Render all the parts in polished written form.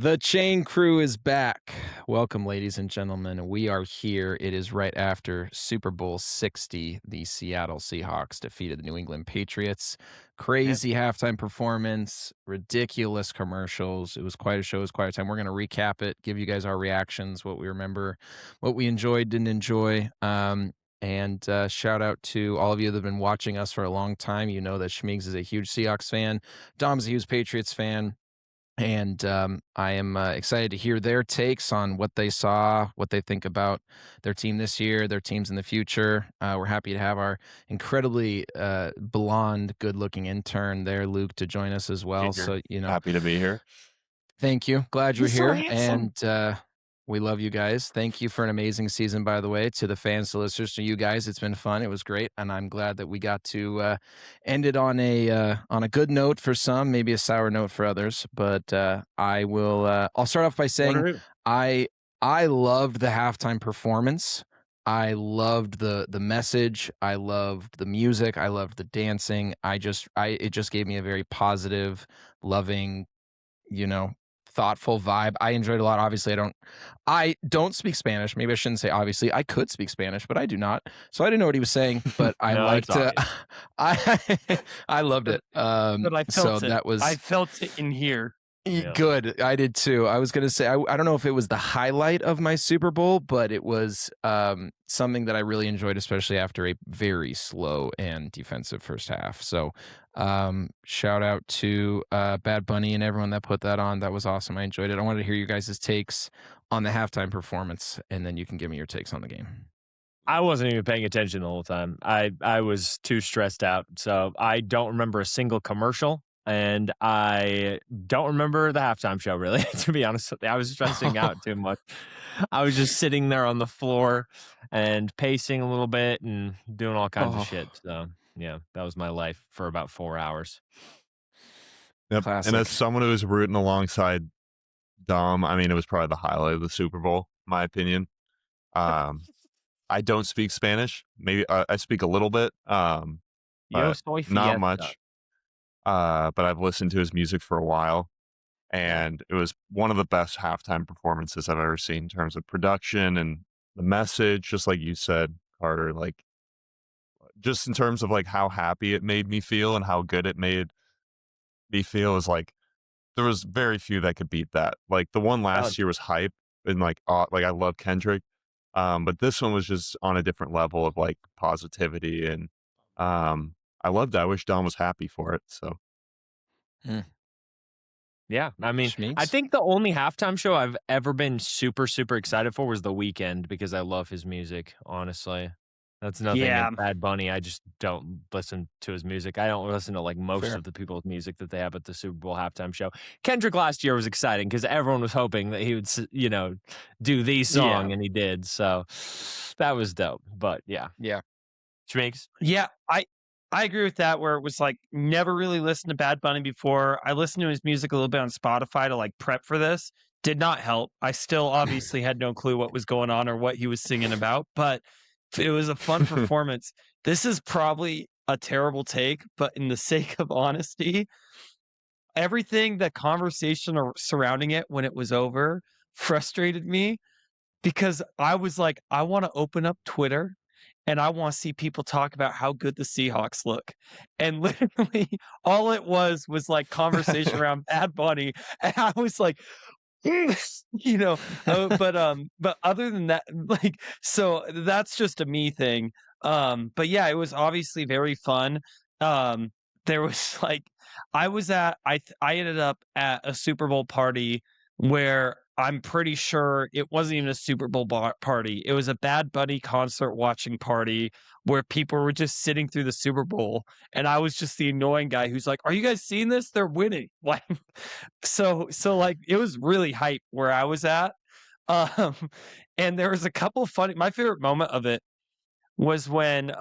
The Chain Crew is back. Welcome, ladies and gentlemen. We are here. It is right after Super Bowl 60. The Seattle Seahawks defeated the New England Patriots. Yep. Crazy halftime performance, ridiculous commercials. It was quite a show. It was quite a time. We're going to recap it, give you guys our reactions, what we remember, what we enjoyed, didn't enjoy. And shout out to all of you that have been watching us for a long time. You know that Schmigs is a huge Seahawks fan. Dom's a huge Patriots fan. And I am excited to hear their takes on what they saw, what they think about their team this year, their teams in the future. We're happy to have our incredibly blonde, good-looking intern there, Luke, to join us as well. Ginger. So, Happy to be here. thank you. Glad you're He's so here. handsome. And we love you guys. Thank you for an amazing season, by the way, to the fans, to listeners, to you guys. It's been fun. It was great, and I'm glad that we got to end it on a good note for some, maybe a sour note for others. But I will. I'll start off by saying I loved the halftime performance. I loved the message. I loved the music. I loved the dancing. It just gave me a very positive, loving, thoughtful vibe. I enjoyed it a lot. Obviously, I don't speak Spanish. Maybe I shouldn't say obviously. I could speak Spanish, but I do not. So I didn't know what he was saying, but I No, liked it's obvious. I loved it. But I So felt it. that was I felt it in here. Yeah. good. I did too. I was gonna say I don't know if it was the highlight of my Super Bowl, but it was something that I really enjoyed, especially after a very slow and defensive first half. So shout out to Bad Bunny and everyone that put that on. That was awesome. I enjoyed it. I wanted to hear you guys' takes on the halftime performance, and then you can give me your takes on the game. I wasn't even paying attention the whole time. I was too stressed out. So I don't remember a single commercial. And I don't remember the halftime show, really, to be honest with you. I was stressing out too much. I was just sitting there on the floor and pacing a little bit and doing all kinds of shit. So, yeah, that was my life for about 4 hours. Yep. Classic. And as someone who was rooting alongside Dom, I mean, it was probably the highlight of the Super Bowl, in my opinion. I don't speak Spanish. Maybe I speak a little bit, Yo but soy not fiesta. much. But I've listened to his music for a while, and it was one of the best halftime performances I've ever seen in terms of production and the message. Just like you said, Carter, like just in terms of like how happy it made me feel and how good it made me feel is like there was very few that could beat that. Like the one last year was hype and like I love Kendrick. But this one was just on a different level of like positivity and I loved it. I wish Don was happy for it. So Yeah, I mean, I Schmeeks? think the only halftime show I've ever been super, super excited for was The Weeknd because I love his music, honestly. That's nothing Yeah. against Bad Bunny. I just don't listen to his music. I don't listen to like most Fair. of the people's music that they have at the Super Bowl halftime show. Kendrick last year was exciting because everyone was hoping that he would, do the song, and he did. So that was dope. But yeah, Yeah. Schmeeks. Yeah, I agree with that, where it was like never really listened to Bad Bunny before. I listened to his music a little bit on Spotify to like prep for this. Did not help. I still obviously had no clue what was going on or what he was singing about, but it was a fun performance. This is probably a terrible take, but in the sake of honesty, everything, the conversation surrounding it when it was over frustrated me because I was like, I want to open up Twitter and I want to see people talk about how good the Seahawks look. And literally all it was like conversation around Bad Bunny. And I was like, but other than that, like, so that's just a me thing. But yeah, it was obviously very fun. There was like, I ended up at a Super Bowl party where I'm pretty sure it wasn't even a Super Bowl party. It was a Bad Bunny concert watching party where people were just sitting through the Super Bowl, and I was just the annoying guy who's like, "Are you guys seeing this? They're winning!" Like, so like it was really hype where I was at. Um, and there was a couple of funny. My favorite moment of it was when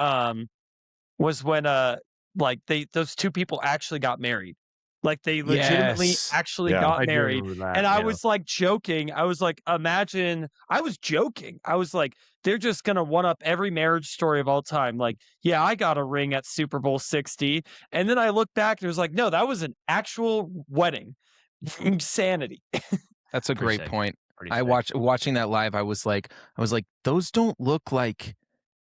like those two people actually got married. Like they legitimately Yes. actually Yeah. got I do married. remember that. And I yeah. was like joking. I was like, imagine I was joking. I was like, they're just gonna one up every marriage story of all time. Like, yeah, I got a ring at Super Bowl 60. And then I look back and it was like, no, that was an actual wedding. Insanity. That's a Pretty great sick. point. Pretty I sick. watching that live, I was like, those don't look like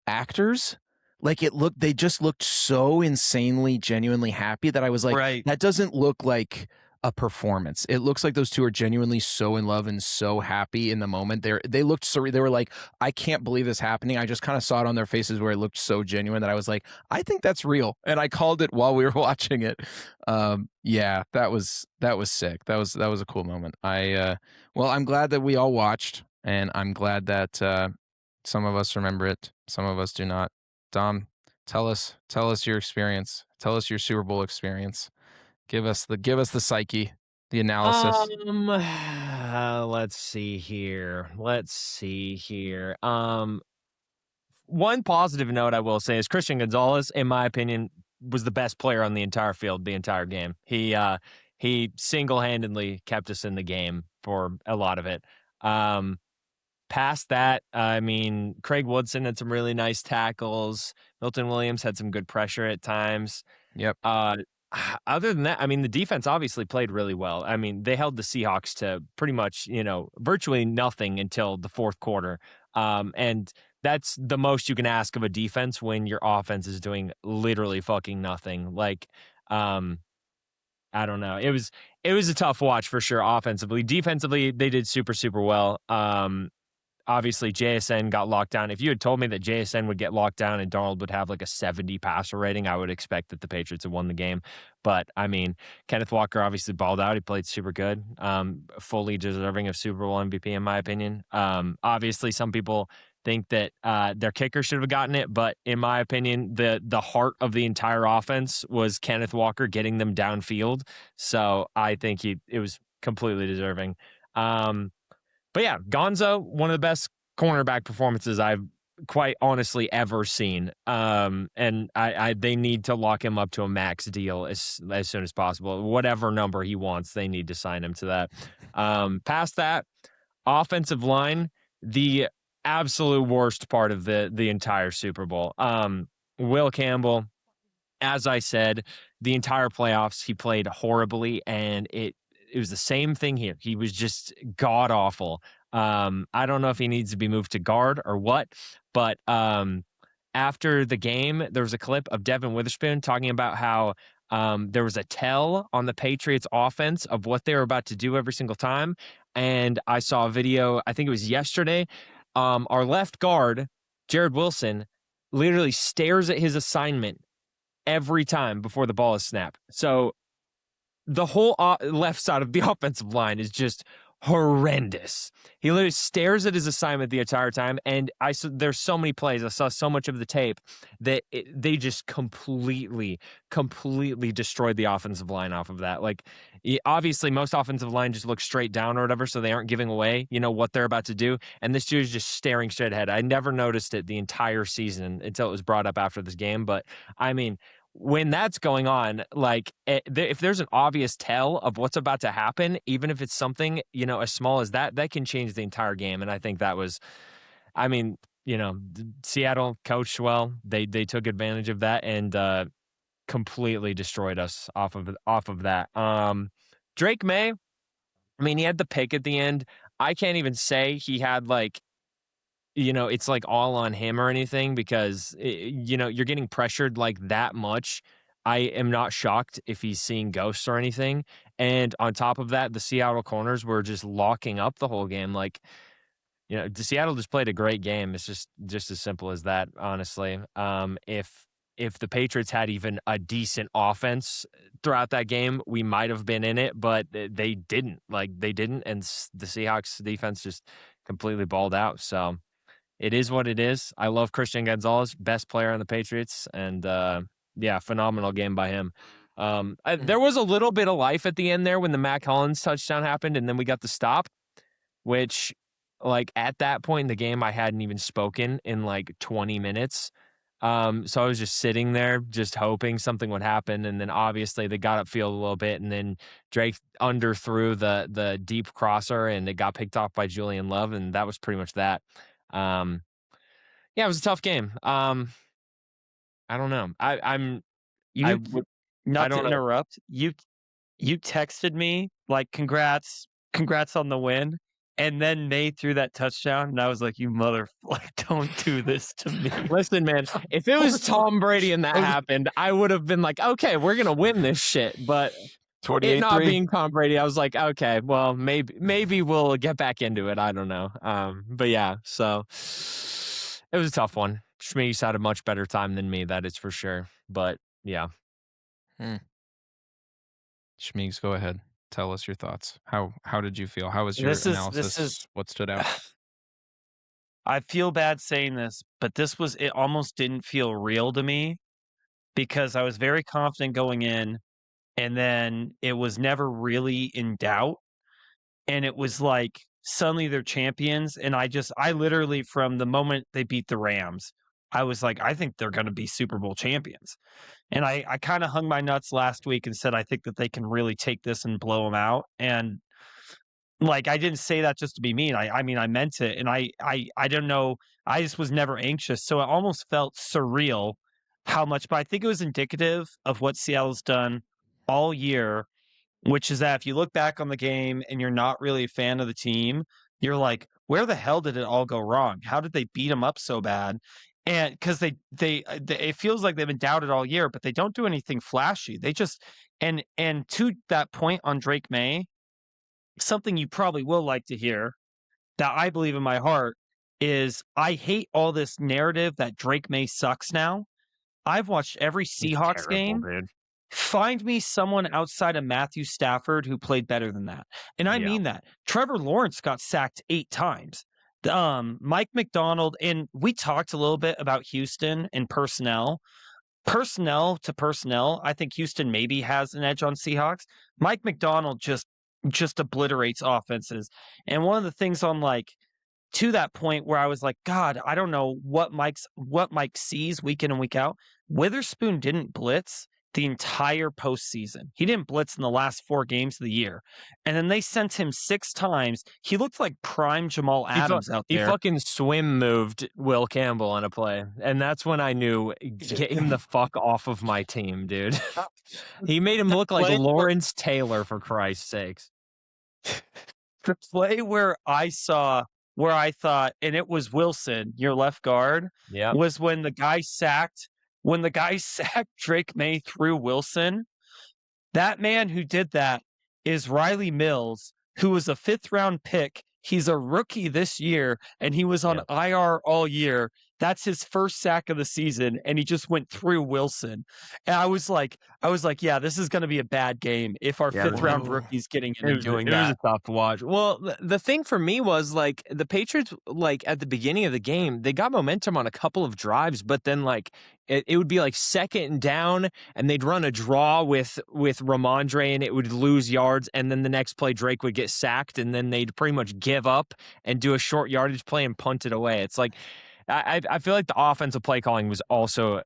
actors. Like they just looked so insanely, genuinely happy that I was like, Right. that doesn't look like a performance. It looks like those two are genuinely so in love and so happy in the moment. They looked surreal. They were like, I can't believe this happening. I just kind of saw it on their faces where it looked so genuine that I was like, I think that's real. And I called it while we were watching it. Yeah, that was sick. That was a cool moment. Well, I'm glad that we all watched, and I'm glad that some of us remember it, some of us do not. Dom, tell us your experience. Tell us your Super Bowl experience. Give us the psyche, the analysis. Let's see here. One positive note I will say is Christian Gonzalez, in my opinion, was the best player on the entire field the entire game. He single-handedly kept us in the game for a lot of it. Past that, I mean, Craig Woodson had some really nice tackles. Milton Williams had some good pressure at times. Yep. Other than that, I mean, the defense obviously played really well. I mean, they held the Seahawks to pretty much, virtually nothing until the fourth quarter. And that's the most you can ask of a defense when your offense is doing literally fucking nothing. Like, I don't know. It was a tough watch for sure offensively. Defensively, they did super, super well. Obviously, JSN got locked down. If you had told me that JSN would get locked down and Darnold would have like a 70 passer rating, I would expect that the Patriots had won the game. But I mean, Kenneth Walker obviously balled out. He played super good, fully deserving of Super Bowl MVP in my opinion. Obviously, some people think that their kicker should have gotten it, but in my opinion, the heart of the entire offense was Kenneth Walker getting them downfield. So I think it was completely deserving. But yeah, Gonzo, one of the best cornerback performances I've quite honestly ever seen. And they need to lock him up to a max deal as soon as possible. Whatever number he wants, they need to sign him to that. Past that, offensive line, the absolute worst part of the entire Super Bowl. Will Campbell, as I said, the entire playoffs, he played horribly, and it was the same thing here. He was just god awful. I don't know if he needs to be moved to guard or what, but after the game, there was a clip of Devin Witherspoon talking about how there was a tell on the Patriots offense of what they were about to do every single time. And I saw a video, I think it was yesterday. Our left guard, Jared Wilson, literally stares at his assignment every time before the ball is snapped. So the whole left side of the offensive line is just horrendous. He literally stares at his assignment the entire time, and there's so many plays. I saw so much of the tape that they just completely destroyed the offensive line off of that. Like, obviously, most offensive line just look straight down or whatever, so they aren't giving away, what they're about to do. And this dude is just staring straight ahead. I never noticed it the entire season until it was brought up after this game. But I mean, when that's going on, like if there's an obvious tell of what's about to happen, even if it's something, as small as that can change the entire game. And I think that was, I mean, Seattle coached well. They took advantage of that and completely destroyed us off of that. Drake May, I mean, he had the pick at the end. I can't even say he had like, it's like all on him or anything because, you're getting pressured like that much. I am not shocked if he's seeing ghosts or anything. And on top of that, the Seattle corners were just locking up the whole game. Like, Seattle just played a great game. It's just as simple as that, honestly. If the Patriots had even a decent offense throughout that game, we might have been in it, but they didn't. They didn't, and the Seahawks defense just completely balled out. So it is what it is. I love Christian Gonzalez, best player on the Patriots, and yeah, phenomenal game by him. There was a little bit of life at the end there when the Mac Hollins touchdown happened, and then we got the stop, which, like, at that point in the game, I hadn't even spoken in like 20 minutes. So I was just sitting there, just hoping something would happen, and then obviously they got upfield a little bit, and then Drake underthrew the deep crosser, and it got picked off by Julian Love, and that was pretty much that. Yeah, it was a tough game. I don't know. Not I to don't know. interrupt, you texted me like, congrats, congrats on the win. And then May threw that touchdown, and I was like, you mother, like, don't do this to me. Listen, man, if it was Tom Brady and that happened, I would have been like, okay, we're going to win this shit. But it not 28-3. being Tom Brady, I was like, okay, well, maybe we'll get back into it. I don't know. But yeah, so it was a tough one. Schmeeks had a much better time than me, that is for sure. But yeah. Schmeeks, go ahead. Tell us your thoughts. How did you feel? How was your This is analysis? What stood out? I feel bad saying this, but it almost didn't feel real to me because I was very confident going in, and then it was never really in doubt. And it was like suddenly they're champions. And I literally, from the moment they beat the Rams, I was like, I think they're going to be Super Bowl champions. And I kind of hung my nuts last week and said, I think that they can really take this and blow them out. And like, I didn't say that just to be mean. I mean, I meant it. And I don't know. I just was never anxious. So it almost felt surreal how much, but I think it was indicative of what Seattle's done all year, which is that if you look back on the game and you're not really a fan of the team, you're like, where the hell did it all go wrong? How did they beat them up so bad? And because they it feels like they've been doubted all year, but they don't do anything flashy. They just and to that point on Drake May, something you probably will like to hear that I believe in my heart is I hate all this narrative that Drake May sucks now. I've watched every He's Seahawks terrible, game. dude. Find me someone outside of Matthew Stafford who played better than that. And I mean that. Trevor Lawrence got sacked 8 times. Mike McDonald, and we talked a little bit about Houston and personnel. Personnel to personnel, I think Houston maybe has an edge on Seahawks. Mike McDonald just obliterates offenses. And one of the things on like to that point where I was like, God, I don't know what Mike sees week in and week out. Witherspoon didn't blitz the entire postseason. He didn't blitz in the last 4 games of the year. And then they sent him 6 times. He looked like prime Jamal Adams out there. He fucking swim moved Will Campbell on a play. And that's when I knew, get him the fuck off of my team, dude. He made him look like Lawrence Taylor, for Christ's sakes. The play where I thought, and it was Wilson, your left guard, was when the guy sacked Drake May through Wilson. That man who did that is Riley Mills, who was a 5th round pick. He's a rookie this year, and he was on IR all year. That's his first sack of the season, and he just went through Wilson. And I was like, yeah, this is going to be a bad game if our 5th round rookie's getting in and doing that. It was a tough watch. Well, the thing for me was like the Patriots, like at the beginning of the game, they got momentum on a couple of drives, but then like it would be like 2nd down, and they'd run a draw with Ramondre, and it would lose yards, and then the next play Drake would get sacked, and then they'd pretty much give up and do a short yardage play and punt it away. It's like I feel like the offensive play calling was also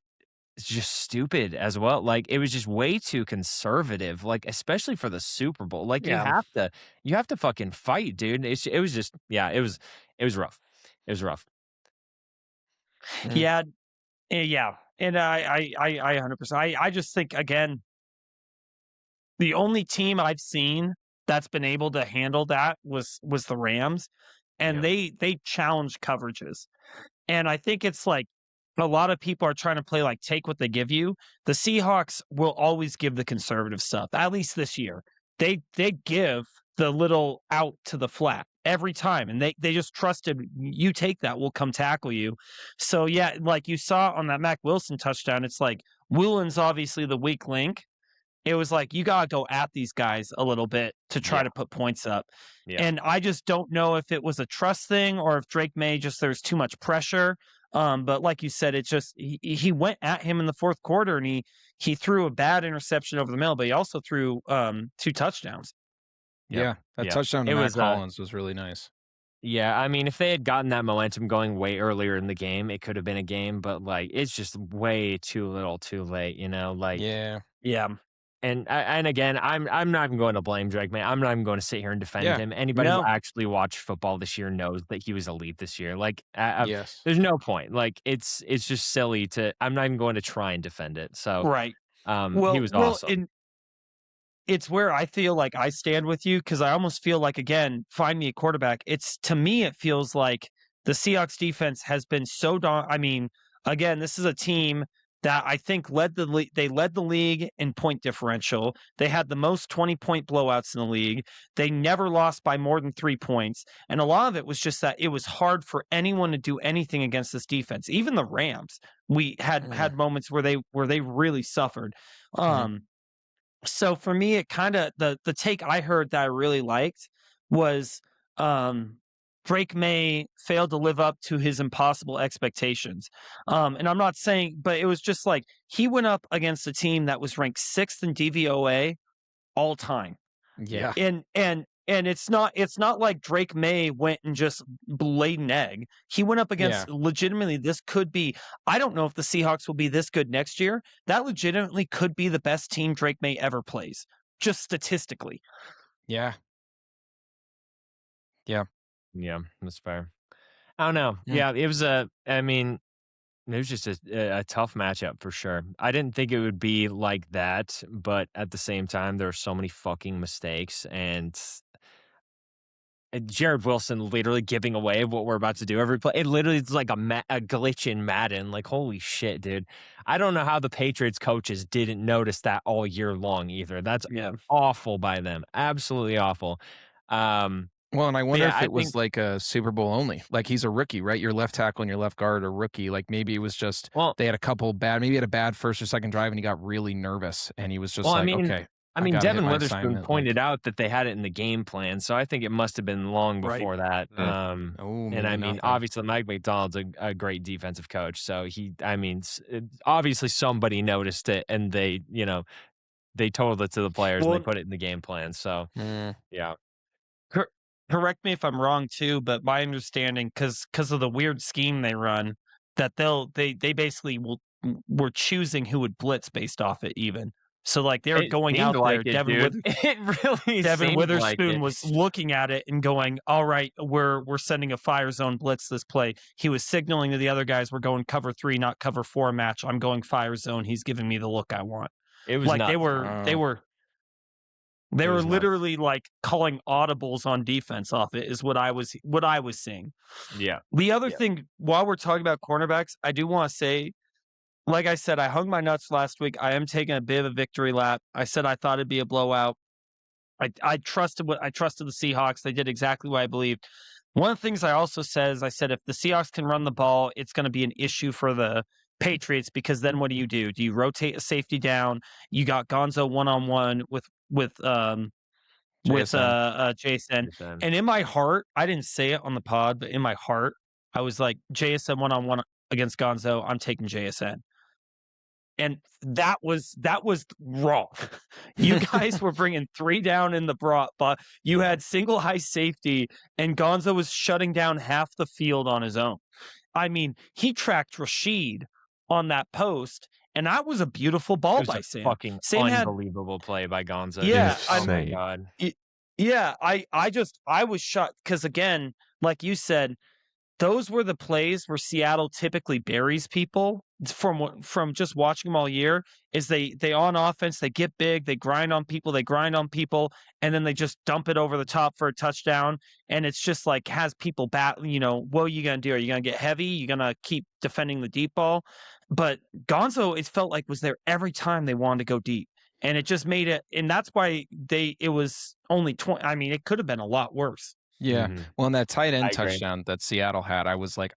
just stupid as well. Like it was just way too conservative, like especially for the Super Bowl. Like you have to fucking fight, dude. It was just it was rough. It was rough. Yeah. And I 100%. I just think again, the only team I've seen that's been able to handle that was the Rams, and they challenge coverages. And I think it's like a lot of people are trying to play like take what they give you. The Seahawks will always give the conservative stuff, at least this year. They give the little out to the flat every time, and they just trusted you take that, we'll come tackle you. So yeah, like you saw on that Mac Wilson touchdown, it's like Woolen's obviously the weak link. It was like you gotta go at these guys a little bit to try to put points up. And I just don't know if it was a trust thing or if Drake May there's too much pressure. But like you said, it's just he went at him in the 4th quarter, and he threw a bad interception over the middle, but he also threw 2 touchdowns. That touchdown to Matt Collins was really nice. Yeah, I mean, if they had gotten that momentum going way earlier in the game, it could have been a game, but like it's just way too little, too late, you know? Like And again, I'm not even going to blame Drake, man. I'm not even going to sit here and defend him. Anybody who actually watched football this year knows that he was elite this year. Like, there's no point. Like, it's just silly to. I'm not even going to try and defend it. So, he was awesome. it's where I feel like I stand with you because I almost feel like, again, find me a quarterback. To me, it feels like the Seahawks defense has been so I mean, again, this is a team that I think they led the league in point differential. They had the most 20-point blowouts in the league. They never lost by more than 3 points. And a lot of it was just that it was hard for anyone to do anything against this defense. Even the Rams, we had moments where they really suffered. So for me, it kind of the take I heard that I really liked was Drake May failed to live up to his impossible expectations. And I'm not saying, but it was just like he went up against a team that was ranked 6th in DVOA all time. Yeah. And it's not like Drake May went and just laid an egg. He went up against legitimately, this could be, I don't know if the Seahawks will be this good next year. That legitimately could be the best team Drake May ever plays, just statistically. Yeah. Yeah. Yeah, that's fair. I don't know. Yeah. It was it was just a tough matchup for sure. I didn't think it would be like that, but at the same time, there are so many fucking mistakes and Jared Wilson literally giving away what we're about to do every play. It literally is like a glitch in Madden. Like, holy shit, dude. I don't know how the Patriots coaches didn't notice that all year long either. That's awful by them. Absolutely awful. Well, and I wonder if it was like a Super Bowl only. Like he's a rookie, right? Your left tackle and your left guard are rookie. Like maybe it was just they had a couple maybe he had a bad first or second drive and he got really nervous and he was just okay. I mean, Devin Witherspoon pointed out that they had it in the game plan, so I think it must have been long before that. And I mean, obviously, Mike McDonald's a great defensive coach, so obviously somebody noticed it, and they told it to the players and they put it in the game plan. So, yeah. Correct me if I'm wrong too, but my understanding, because of the weird scheme they run, that they basically were choosing who would blitz based off it even. So like they were going out there. Devin Witherspoon was looking at it and going, "All right, we're sending a fire zone blitz this play." He was signaling to the other guys, "We're going cover 3, not cover 4 match. I'm going fire zone. He's giving me the look I want." It was like nuts. They were literally like calling audibles on defense off it is what I was seeing. Yeah. The other thing, while we're talking about cornerbacks, I do want to say, like I said, I hung my nuts last week. I am taking a bit of a victory lap. I said I thought it'd be a blowout. I trusted the Seahawks. They did exactly what I believed. One of the things I also said is I said if the Seahawks can run the ball, it's going to be an issue for the Patriots because then what do? Do you rotate a safety down? You got Gonzo one-on-one with JSN. And in my heart, I didn't say it on the pod, but in my heart, I was like, JSN one-on-one against Gonzo, I'm taking JSN. And that was wrong. You guys were bringing 3 down in the but you had single high safety, and Gonzo was shutting down half the field on his own. I mean, he tracked Rashid on that post, and that was a beautiful ball by Sam. Fucking unbelievable play by Gonzo. Yeah, oh my god. Yeah, I was shocked because again, like you said, those were the plays where Seattle typically buries people from just watching them all year. Is they on offense, they get big, they grind on people, and then they just dump it over the top for a touchdown. And it's just like has people what are you gonna do? Are you gonna get heavy? You gonna keep defending the deep ball? But Gonzo, it felt like was there every time they wanted to go deep. And it just made it, and that's why it was only 20. I mean, it could have been a lot worse. Yeah. Well, in that tight end touchdown that Seattle had, I was like,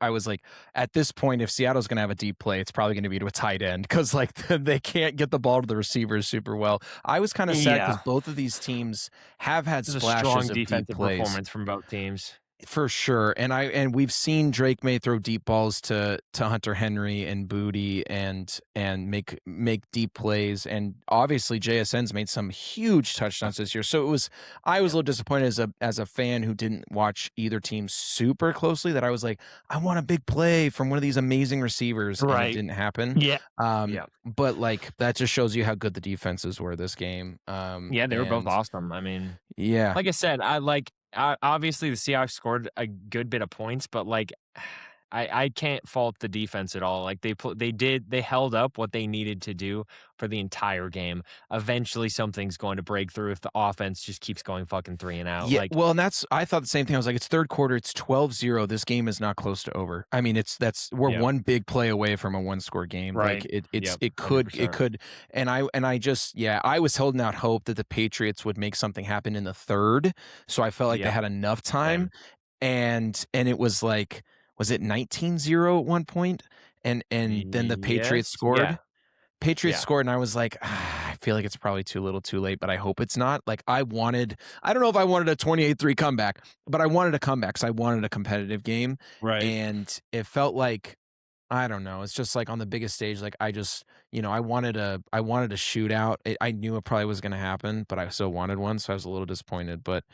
at this point, if Seattle's going to have a deep play, it's probably going to be to a tight end because like they can't get the ball to the receivers super well. I was kind of sad because both of these teams have had splashes of deep plays. Performance from both teams. For sure. And we've seen Drake May throw deep balls to Hunter Henry and Booty and make deep plays. And obviously JSN's made some huge touchdowns this year. So I was a little disappointed as a fan who didn't watch either team super closely that I was like, I want a big play from one of these amazing receivers. Right. And it didn't happen. Yeah. But like that just shows you how good the defenses were this game. They were both awesome. I mean, like I said, obviously the Seahawks scored a good bit of points, but like I can't fault the defense at all. Like they held up what they needed to do for the entire game. Eventually something's going to break through if the offense just keeps going fucking 3 and out. Yeah, Like, well, and I thought the same thing. I was like, it's third quarter, it's 12-0. This game is not close to over. I mean, we're Yep. one big play away from a one-score game. Right. Like Yep, it 100%. could, and I just, yeah, I was holding out hope that the Patriots would make something happen in the third. So I felt like they Yep. had enough time, and it was like, was it 19-0 at one point? And then the Patriots Yes, scored. yeah. Patriots Yeah. scored, and I was like, I feel like it's probably too little too late, but I hope it's not. Like, I don't know if I wanted a 28-3 comeback, but I wanted a comeback because I wanted a competitive game. Right. And it felt like, I don't know, it's just like on the biggest stage, like I just, I wanted a shootout. I knew it probably was going to happen, but I still wanted one, so I was a little disappointed. But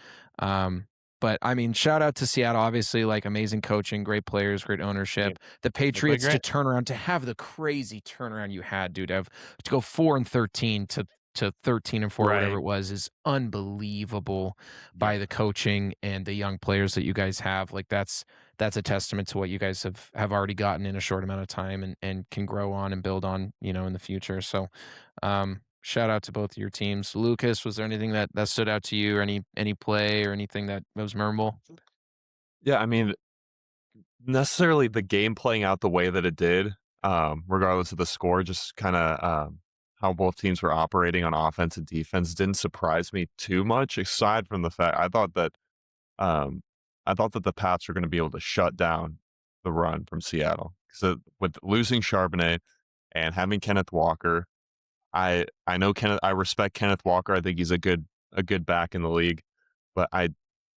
I mean, shout out to Seattle, obviously, like amazing coaching, great players, great ownership. The Patriots to great. turn around, to have the crazy turnaround you had, dude, to go 4-13 to 13-4, whatever it was, is unbelievable by the coaching and the young players that you guys have. Like that's a testament to what you guys have already gotten in a short amount of time and can grow on and build on, in the future. So, shout out to both of your teams. Lucas, was there anything that stood out to you, or any play or anything that was memorable? Yeah, I mean, necessarily the game playing out the way that it did, regardless of the score, just kind of how both teams were operating on offense and defense didn't surprise me too much. Aside from the fact, um, I thought that the Pats were going to be able to shut down the run from Seattle. So with losing Charbonnet and having Kenneth Walker, I know I respect Kenneth Walker. I think he's a good back in the league, but I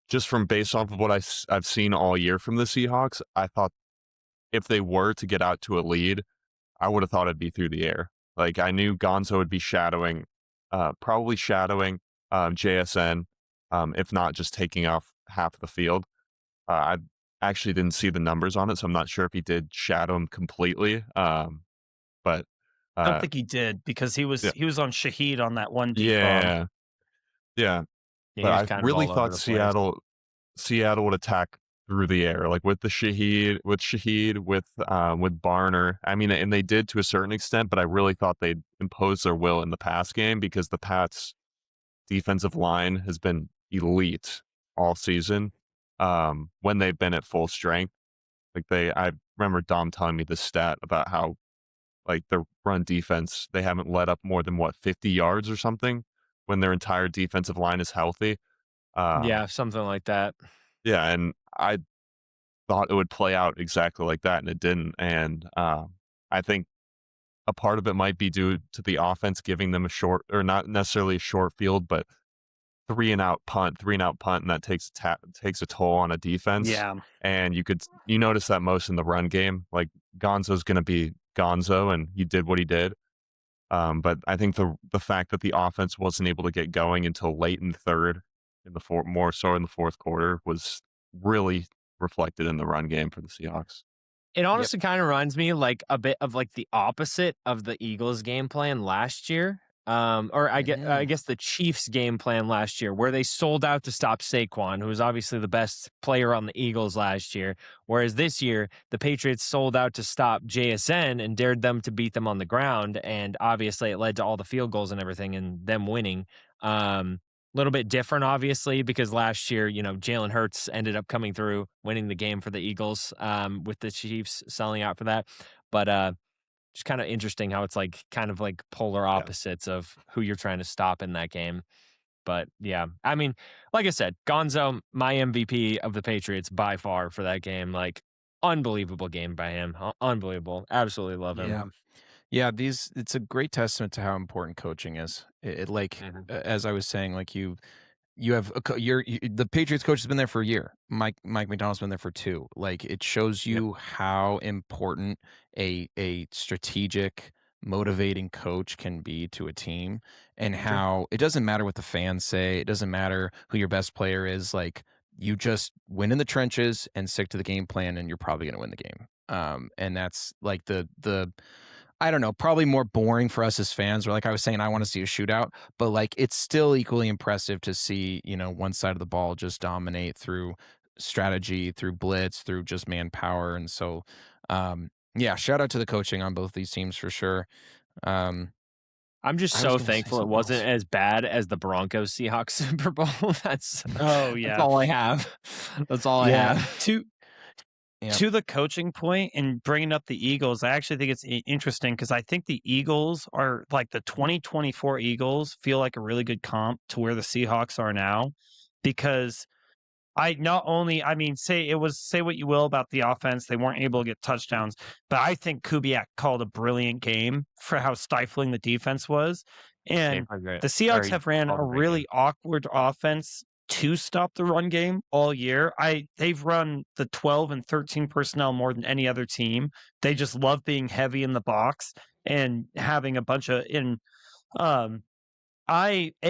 just from based off of what I've seen all year from the Seahawks, I thought if they were to get out to a lead, I would have thought it'd be through the air. Like I knew Gonzo would be probably shadowing JSN, if not just taking off half the field. I actually didn't see the numbers on it, so I'm not sure if he did shadow him completely. But I don't think he did because he was yeah, on Shaheed on that one deep bomb. yeah, yeah. Yeah, But he was I kind of really all over thought the place. Seattle would attack through the air, like with Shaheed, with Barner. I mean, and they did to a certain extent, but I really thought they'd impose their will in the pass game because the Pats' defensive line has been elite all season. When they've been at full strength, I remember Dom telling me this stat about how like the run defense, they haven't let up more than 50 yards or something when their entire defensive line is healthy. Yeah, something like that. Yeah, and I thought it would play out exactly like that, and it didn't. And I think a part of it might be due to the offense giving them a short, or not necessarily a short field, but three and out punt, and that takes a toll on a defense. Yeah. And you notice that most in the run game. Like Gonzo's going to be Gonzo, and he did what he did. But I think the fact that the offense wasn't able to get going until late in third, more so in the fourth quarter, was really reflected in the run game for the Seahawks. It honestly kind of reminds me like a bit of like the opposite of the Eagles game plan last year. Or I guess the Chiefs game plan last year, where they sold out to stop Saquon, who was obviously the best player on the Eagles last year. Whereas this year, the Patriots sold out to stop JSN and dared them to beat them on the ground. And obviously it led to all the field goals and everything and them winning. Little bit different, obviously, because last year, Jalen Hurts ended up coming through, winning the game for the Eagles, with the Chiefs selling out for that. But just kind of interesting how it's like kind of like polar opposites of who you're trying to stop in that game. But yeah, I mean, like I said, Gonzo, my MVP of the Patriots by far for that game. Like, unbelievable game by him. Unbelievable. Absolutely love him. Yeah, it's a great testament to how important coaching is. As I was saying, like you have the Patriots coach has been there for a year. Mike McDonald's been there for 2. Like it shows you how important a strategic, motivating coach can be to a team, and how it doesn't matter what the fans say. It doesn't matter who your best player is. Like you just win in the trenches and stick to the game plan, and you're probably going to win the game. And that's like the I don't know, probably more boring for us as fans. Or like I was saying, I want to see a shootout, but like it's still equally impressive to see, one side of the ball just dominate through strategy, through blitz, through just manpower. And so, yeah, shout out to the coaching on both these teams for sure. Um, I'm just I was so going to say thankful it something wasn't else. as bad as the Broncos Seahawks Super Bowl. That's Oh that's yeah. all I have. That's all I Yeah. have. Yep. To the coaching point and bringing up the Eagles, I actually think it's interesting because I think the Eagles are like the 2024 Eagles feel like a really good comp to where the Seahawks are now, because say what you will about the offense, they weren't able to get touchdowns, but I think Kubiak called a brilliant game for how stifling the defense was. And the Seahawks have ran a really awkward offense to stop the run game all year. They've run the 12 and 13 personnel more than any other team. They just love being heavy in the box and having a bunch of I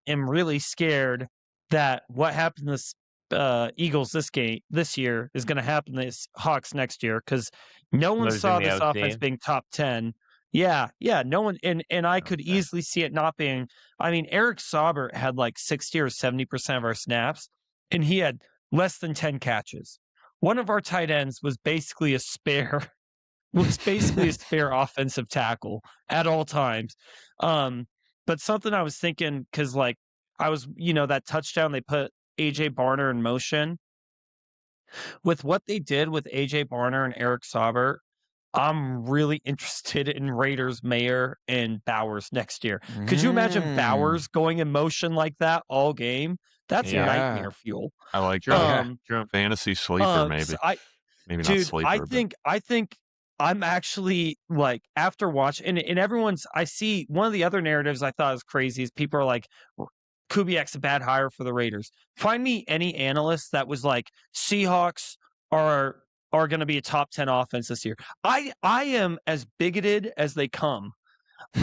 am really scared that what happened to the Eagles this year is going to happen to the Hawks next year, because no one Losing saw the this offense OC. being top 10. Yeah, no one, and I could easily see it not being. I mean, Eric Saubert had like 60 or 70% of our snaps, and he had less than 10 catches. One of our tight ends was basically a spare offensive tackle at all times. But something I was thinking, because like that touchdown, they put AJ Barner in motion. With what they did with AJ Barner and Eric Saubert, I'm really interested in Raiders Mayer and Bowers next year. Could you imagine Bowers going in motion like that all game? That's Yeah. nightmare fuel. I like True. that. True. Fantasy sleeper, maybe. So Maybe not Dude, sleeper. I think I'm actually like, after watching, and I see one of the other narratives I thought was crazy is people are like, Kubiak's a bad hire for the Raiders. Find me any analyst that was like, Seahawks are going to be a top 10 offense this year. I am as bigoted as they come.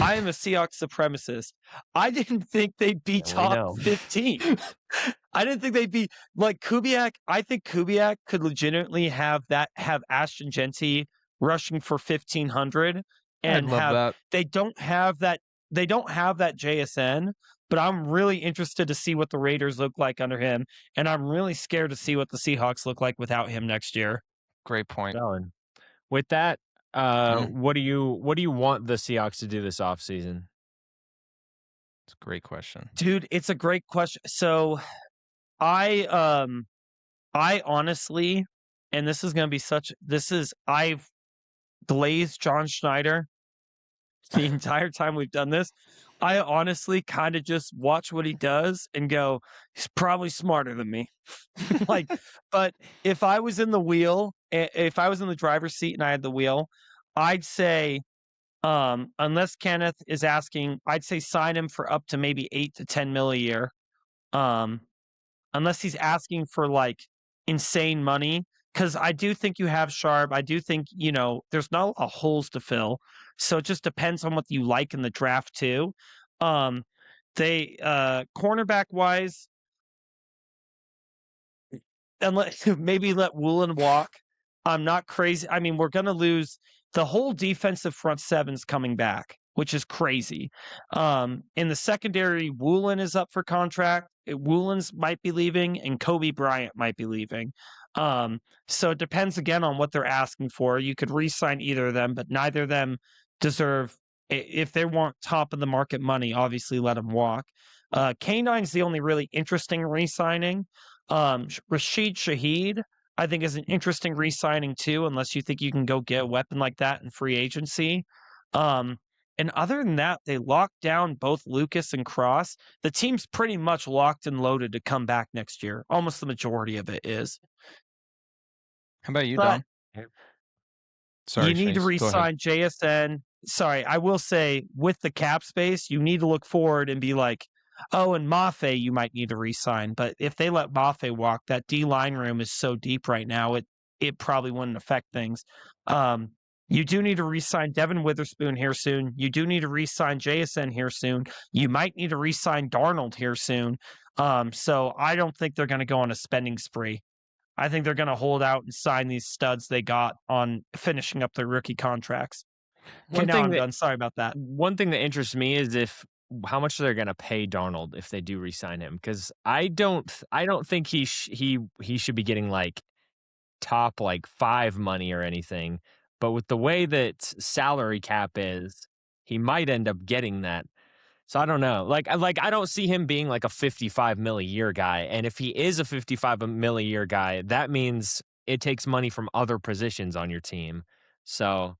I am a Seahawks supremacist. I didn't think they'd be top 15. I didn't think they'd be like Kubiak. I think Kubiak could legitimately have Ashton Genty rushing for 1,500 and they don't have that JSN, but I'm really interested to see what the Raiders look like under him, and I'm really scared to see what the Seahawks look like without him next year. Great point. With that, what do you want the Seahawks to do this offseason? It's a great question. Dude, it's a great question. So I honestly, and this is going to be I've glazed John Schneider the entire time we've done this. I honestly kind of just watch what he does and go, he's probably smarter than me. But if I was in the driver's seat and I had the wheel, I'd say, unless Kenneth is asking, I'd say sign him for up to maybe 8 to 10 mil a year. Unless he's asking for like insane money, because I do think you have Sharp. I do think, there's not a lot of holes to fill. So it just depends on what you like in the draft too. Cornerback wise, and maybe let Woolen walk. I'm not crazy. I mean, we're going to lose the whole defensive front seven's coming back, which is crazy. In the secondary, Woolen is up for contract. Woolen's might be leaving, and Kobe Bryant might be leaving. So it depends again on what they're asking for. You could re-sign either of them, but neither of them deserve. If they want top of the market money, obviously let them walk. K9's the only really interesting re-signing. Rashid Shaheed, I think, is an interesting re-signing too, unless you think you can go get a weapon like that in free agency. And other than that, they locked down both Lucas and Cross. The team's pretty much locked and loaded to come back next year. Almost the majority of it is. How about you, Dom? Sorry, you need to Chase. re-sign JSN. Sorry, I will say, with the cap space, you need to look forward and be like, oh, and Mafe you might need to re-sign. But if they let Mafe walk, that D-line room is so deep right now, it probably wouldn't affect things. You do need to re-sign Devin Witherspoon here soon. You do need to re-sign JSN here soon. You might need to re-sign Darnold here soon. So I don't think they're going to go on a spending spree. I think they're going to hold out and sign these studs they got on finishing up their rookie contracts. Okay, now I'm done. Sorry about that. One thing that interests me is if how much they're going to pay Darnold if they do re-sign him, because I don't think he should be getting like top like 5 money or anything. But with the way that salary cap is, he might end up getting that. So I don't know. Like I don't see him being like a 55 mil a year guy. And if he is a 55 mil a year guy, that means it takes money from other positions on your team. So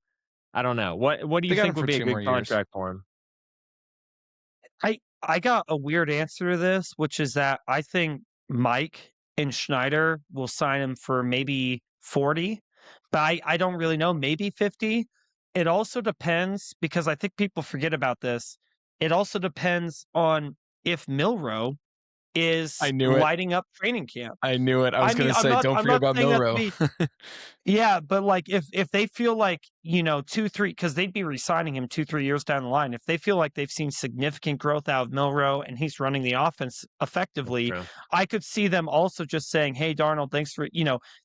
I don't know. What do They you got him think would for be a 2 more good years. contract for him? I got a weird answer to this, which is that I think Mike and Schneider will sign him for maybe 40, but I don't really know, maybe 50. It also depends, because I think people forget about this. It also depends on if Milroe is I knew it. lighting up training camp. I knew it. I was going to say, don't I'm forget not about saying that to Milroe. be yeah, but like if they feel like, 2, 3, because they'd be re-signing him 2, 3 years down the line. If they feel like they've seen significant growth out of Milroe and he's running the offense effectively, True. I could see them also just saying, "Hey, Darnold, thanks for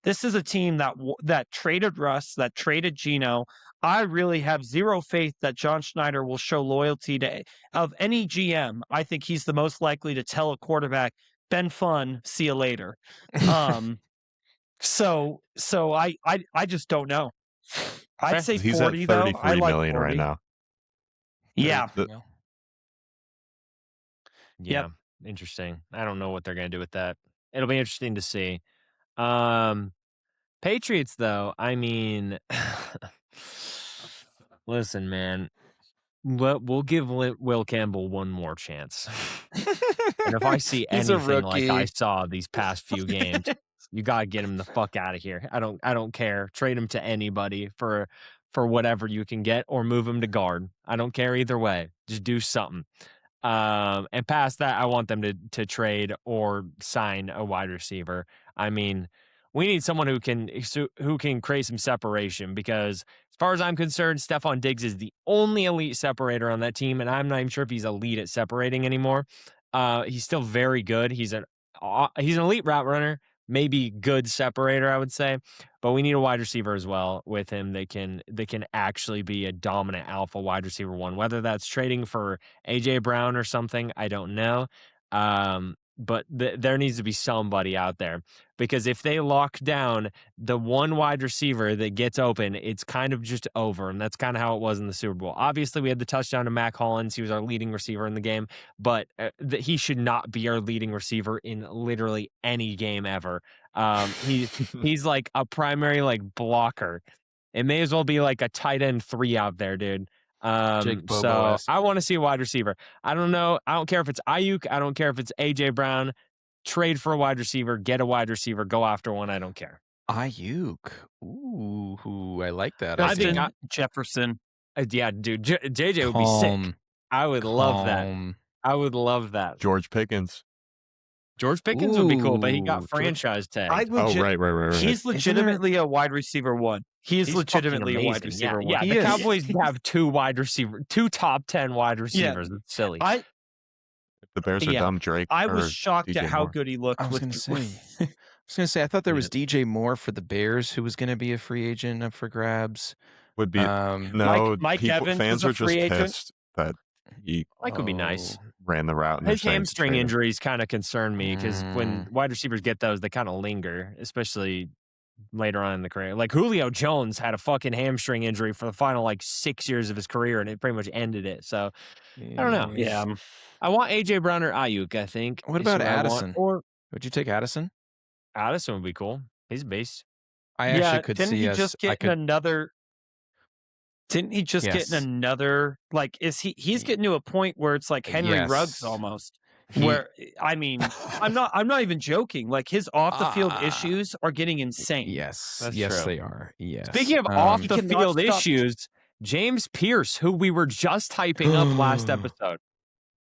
this is a team that traded Russ, that traded Geno. I really have zero faith that John Schneider will show loyalty to of any GM. I think he's the most likely to tell a quarterback, "Been fun, see you later." Um, so I just don't know. I'd say He's at 40 though. I 33 like million right 40. now. Yeah. Yeah. Yep. Interesting. I don't know what they're going to do with that. It'll be interesting to see. Patriots, though, I mean, listen, man, we'll give Will Campbell one more chance. And if I see He's a anything like I rookie. saw these past few games, you got to get him the fuck out of here. I don't care. Trade him to anybody for whatever you can get, or move him to guard. I don't care either way. Just do something. And past that, I want them to trade or sign a wide receiver. I mean, we need someone who can create some separation, because as far as I'm concerned, Stephon Diggs is the only elite separator on that team, and I'm not even sure if he's elite at separating anymore. He's still very good. He's an elite route runner, maybe good separator, I would say. But we need a wide receiver as well with him. They can actually be a dominant alpha wide receiver one. Whether that's trading for AJ Brown or something, I don't know. But there needs to be somebody out there, because if they lock down the one wide receiver that gets open, it's kind of just over. And that's kind of how it was in the Super Bowl. Obviously, we had the touchdown to Mac Hollins. He was our leading receiver in the game, but he should not be our leading receiver in literally any game ever. He's like a primary like blocker. It may as well be like a tight end 3 out there, dude. So I want to see a wide receiver. I don't know. I don't care if it's Ayuk. I don't care if it's AJ Brown. Trade for a wide receiver. Get a wide receiver. Go after one. I don't care. Ayuk. Ooh, I like that. I think Jefferson. Yeah, dude. JJ would be sick. I would love that. I would love that. George Pickens. George Pickens would be cool, but he got franchise tag. Right. He's legitimately a wide receiver one. He's legitimately a wide receiver one. Yeah, the Cowboys have 2 top 10 wide receivers. Yeah. It's silly. If the Bears are dumb, Drake. I was shocked DJ at how Moore. good he looked. I was going to say, I thought there was DJ Moore for the Bears who was going to be a free agent up for grabs. Would be no. Mike Evans fans was a are just free agent. pissed that he Mike would be nice. ran the route. And His hamstring injuries kind of concern me, because when Mm. wide receivers get those, they kind of linger, especially later on in the career. Like Julio Jones had a fucking hamstring injury for the final like 6 years of his career, and it pretty much ended it. So I don't know. Yeah. I want AJ Brown or Ayuk, I think. What is about who I want. Addison? Or Would you take Addison? Addison would be cool. He's a beast. I actually could didn't see he us. just get in another? Didn't he just get in another? Like, he's getting to a point where it's like Henry Ruggs almost. Where I mean, I'm not even joking. Like, his off the field issues are getting insane. Yes, That's yes, true. they are. Yes. Speaking of off the cannot field stop- issues, James Pierce, who we were just hyping up last episode.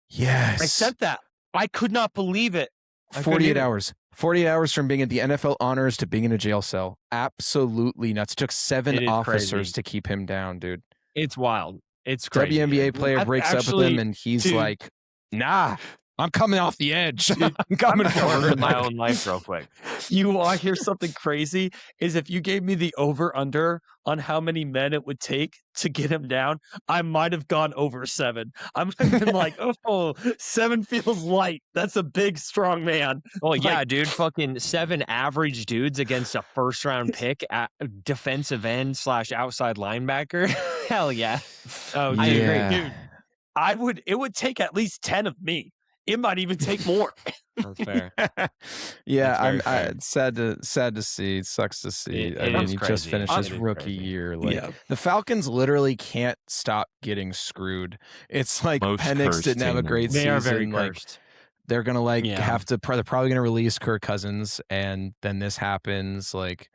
Yes. I said that. I could not believe it. 48 hours. 48 hours from being at the NFL honors to being in a jail cell. Absolutely nuts. It took 7 officers crazy. to keep him down, dude. It's wild. It's crazy. WNBA player I've breaks up with him, and he's like, nah. I'm coming off the edge. Dude, I'm coming I'm for gonna her. ruin my own life real quick. You want to hear something crazy? Is if you gave me the over-under on how many men it would take to get him down, I might have gone over 7. I might have been like, oh, 7 feels light. That's a big, strong man. Well, yeah, Like, dude, fucking 7 average dudes against a first-round pick at defensive end / outside linebacker. Hell yeah. oh, I dude, agree. dude, it would take at least 10 of me. It might even take more. That's fair. Yeah, That's very fair. it's sad to see. It sucks to see. It I mean, is he just crazy. finished It his is rookie crazy. year. Like Yeah. the Falcons literally can't stop getting screwed. It's like Most Penix cursed didn't have a team in great the They season. are very like cursed. they're gonna like Yeah. have to. They're probably gonna release Kirk Cousins, and then this happens. Like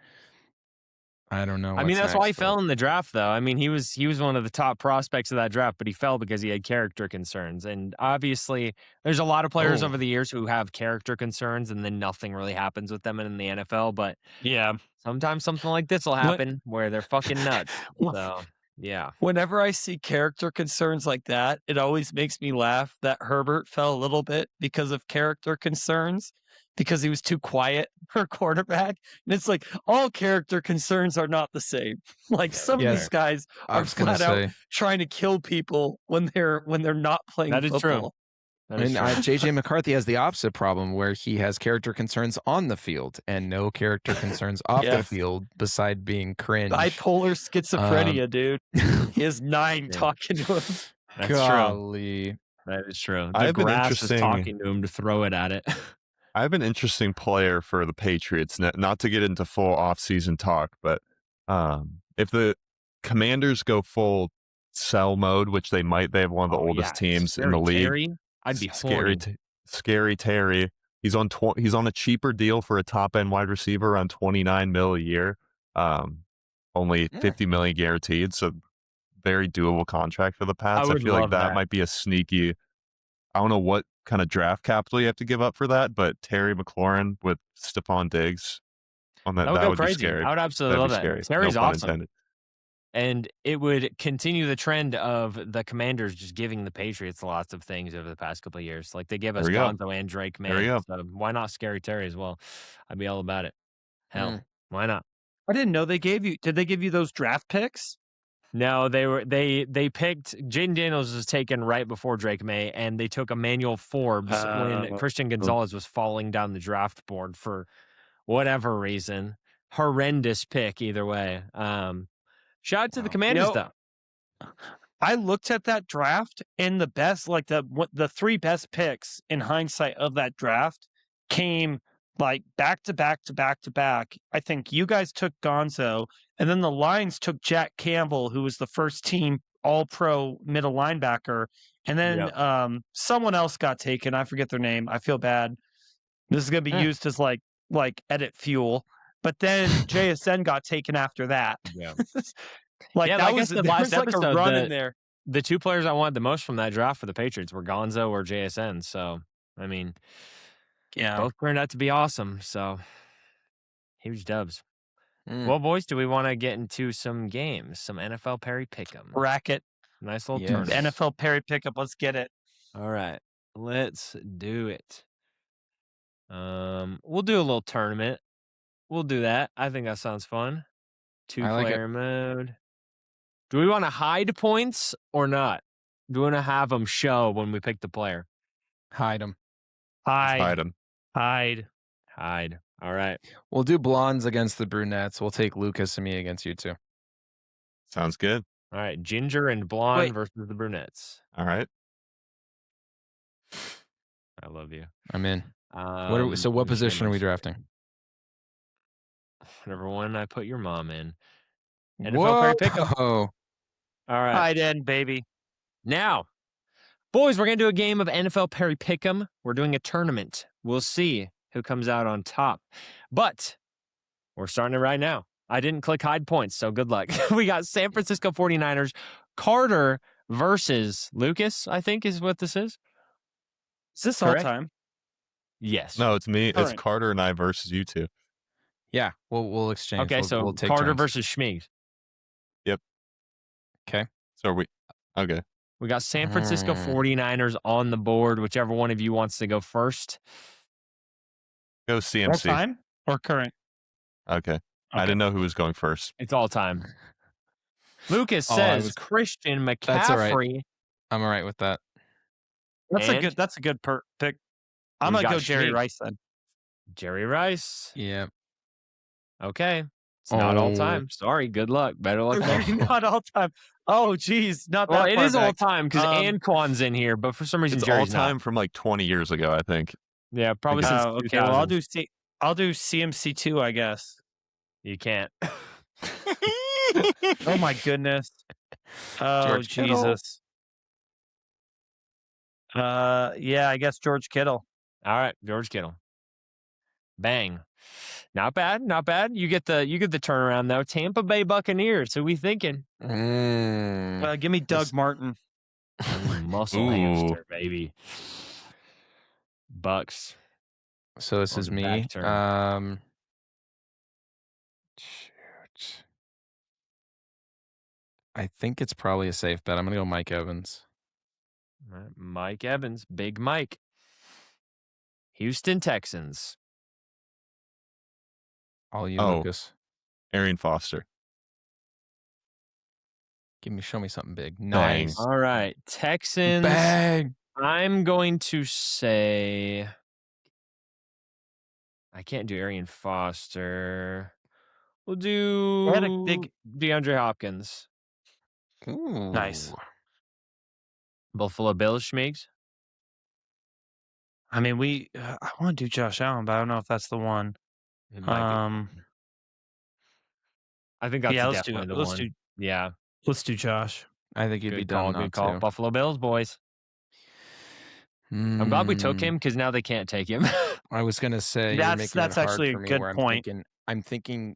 I don't know. I mean, what's that's why he next, fell but- in the draft, though. I mean, he was one of the top prospects of that draft, but he fell because he had character concerns. And obviously, there's a lot of players Oh. over the years who have character concerns, and then nothing really happens with them in the NFL. But Yeah. sometimes something like this will happen where they're fucking nuts. Well, So, yeah. whenever I see character concerns like that, it always makes me laugh that Herbert fell a little bit because of character concerns, because he was too quiet for a quarterback. And it's like all character concerns are not the same. Like some of Yes. these guys I are was gonna flat out say. trying to kill people when they're not playing That is true. football. That is And true. JJ McCarthy has the opposite problem where he has character concerns on the field and no character concerns off Yeah. the field beside being cringe. Bipolar schizophrenia, dude. He has 9 Yeah. talking to him. That's true. Golly. That is true. I The have an grass is interesting- talking to him to throw it at it. I have an interesting player for the Patriots. Not to get into full off-season talk, but if the Commanders go full sell mode, which they might, they have one of the Oh, oldest yeah. teams in Scary the league. Terry, I'd be Scary, horny. Scary Terry. He's on he's on a cheaper deal for a top end wide receiver, around 29 mil a year. Only 50 million guaranteed, so very doable contract for the Pats. I would feel like love that that. might be a sneaky. I don't know what kind of draft capital you have to give up for that, but Terry McLaurin with Stephon Diggs on that, That would that go would crazy. be scary. I would absolutely That'd love be that. scary. Terry's No pun awesome. intended. And it would continue the trend of the Commanders just giving the Patriots lots of things over the past couple of years. Like they give us There we go. Gonzo and Drake There we May. go. So why not Scary Terry as well? I'd be all about it. Hell, why not? I didn't know they gave you. Did they give you those draft picks? No, they picked Jaden Daniels was taken right before Drake May, and they took Emmanuel Forbes when Christian Gonzalez was falling down the draft board for whatever reason. Horrendous pick either way. Shout out to the Commanders though. I looked at that draft, and the best, like the 3 best picks in hindsight of that draft came like back to back to back to back. I think you guys took Gonzo, and then the Lions took Jack Campbell, who was the first team All-Pro middle linebacker, and then someone else got taken. I forget their name. I feel bad. This is going to be used as like edit fuel. But then JSN got taken after that. Yeah. Like Yeah, that like I was said there last was like a episode, run in there. The 2 players I wanted the most from that draft for the Patriots were Gonzo or JSN. So, I mean, Yeah. both turned out to be awesome. So, huge dubs. Mm. Well, boys, do we want to get into some games? Some NFL Perry Pick'em. Bracket. Nice little Yes. tournament. NFL Perry pickup. Let's get it. All right, let's do it. We'll do a little tournament. We'll do that. I think that sounds fun. I like it. 2-player mode. Do we want to hide points or not? Do we want to have them show when we pick the player? Hide them. Hide him. Hide. Hide. All right. We'll do blondes against the brunettes. We'll take Lucas and me against you two. Sounds good. All right. Ginger and blonde Wait. versus the brunettes. All right. I love you. I'm in. So what position are we drafting? Whatever one I put your mom in. NFL Perry Pick'em. Whoa. All right. Hide in, baby. Now, boys, we're going to do a game of NFL Perry Pick'em. We're doing a tournament. We'll see who comes out on top. But we're starting it right now. I didn't click hide points, so good luck. We got San Francisco 49ers, Carter versus Lucas, I think is what this is. Is this all Correct. time? Yes. No, it's me. It's Current. Carter and I versus you two. Yeah, we'll exchange. Okay, we'll take Carter turns. versus Schmiegs. So are we? Okay. We got San Francisco 49ers on the board. Whichever one of you wants to go first. Go All CMC. time or current? Okay. I didn't know who was going first. It's all time. Lucas Oh, says Christian That's all right. McCaffrey. I'm all right with that. That's And a good pick. I'm we gonna got go Jerry Schmeek. Rice then. Jerry Rice. Yeah. Okay. It's not all time. Sorry. Good luck. Better luck next year. Not all time. Oh, geez, not that Well, it far is all back. time because Anquan's in here, but for some reason It's all Jerry's time not. from like 20 years ago, I think. Yeah, probably since Oh, 2000. okay. Well, I'll do CMC2, I guess. You can't. Oh my goodness. Oh George Kittle. Jesus. Yeah, I guess George Kittle. All right, George Kittle. Bang. Not bad, not bad. You get the turnaround though. Tampa Bay Buccaneers. Who we thinking? Give me Doug Martin. Muscle hamster, baby. Bucks. So this On is the me. back turn. Shoot. I think it's probably a safe bet. I'm gonna go Mike Evans. All right, Mike Evans, Big Mike. Houston Texans. All you, Oh. Lucas. Arian Foster. Show me something big. Bang. Nice. All right, Texans. Bang. I'm going to say I can't do Arian Foster. We'll do They had a big- DeAndre Hopkins. Ooh. Nice. Buffalo Bills, Schmeigs. I mean, I want to do Josh Allen, but I don't know if that's the one. It might be. I think that's yeah, let's definitely the let's one. do Yeah, let's do Josh. I think you'd be good done call. not Good call. to. Buffalo Bills, boys. I'm glad we took him because now they can't take him. I was gonna say you're making That's it hard actually for a me good where point. I'm thinking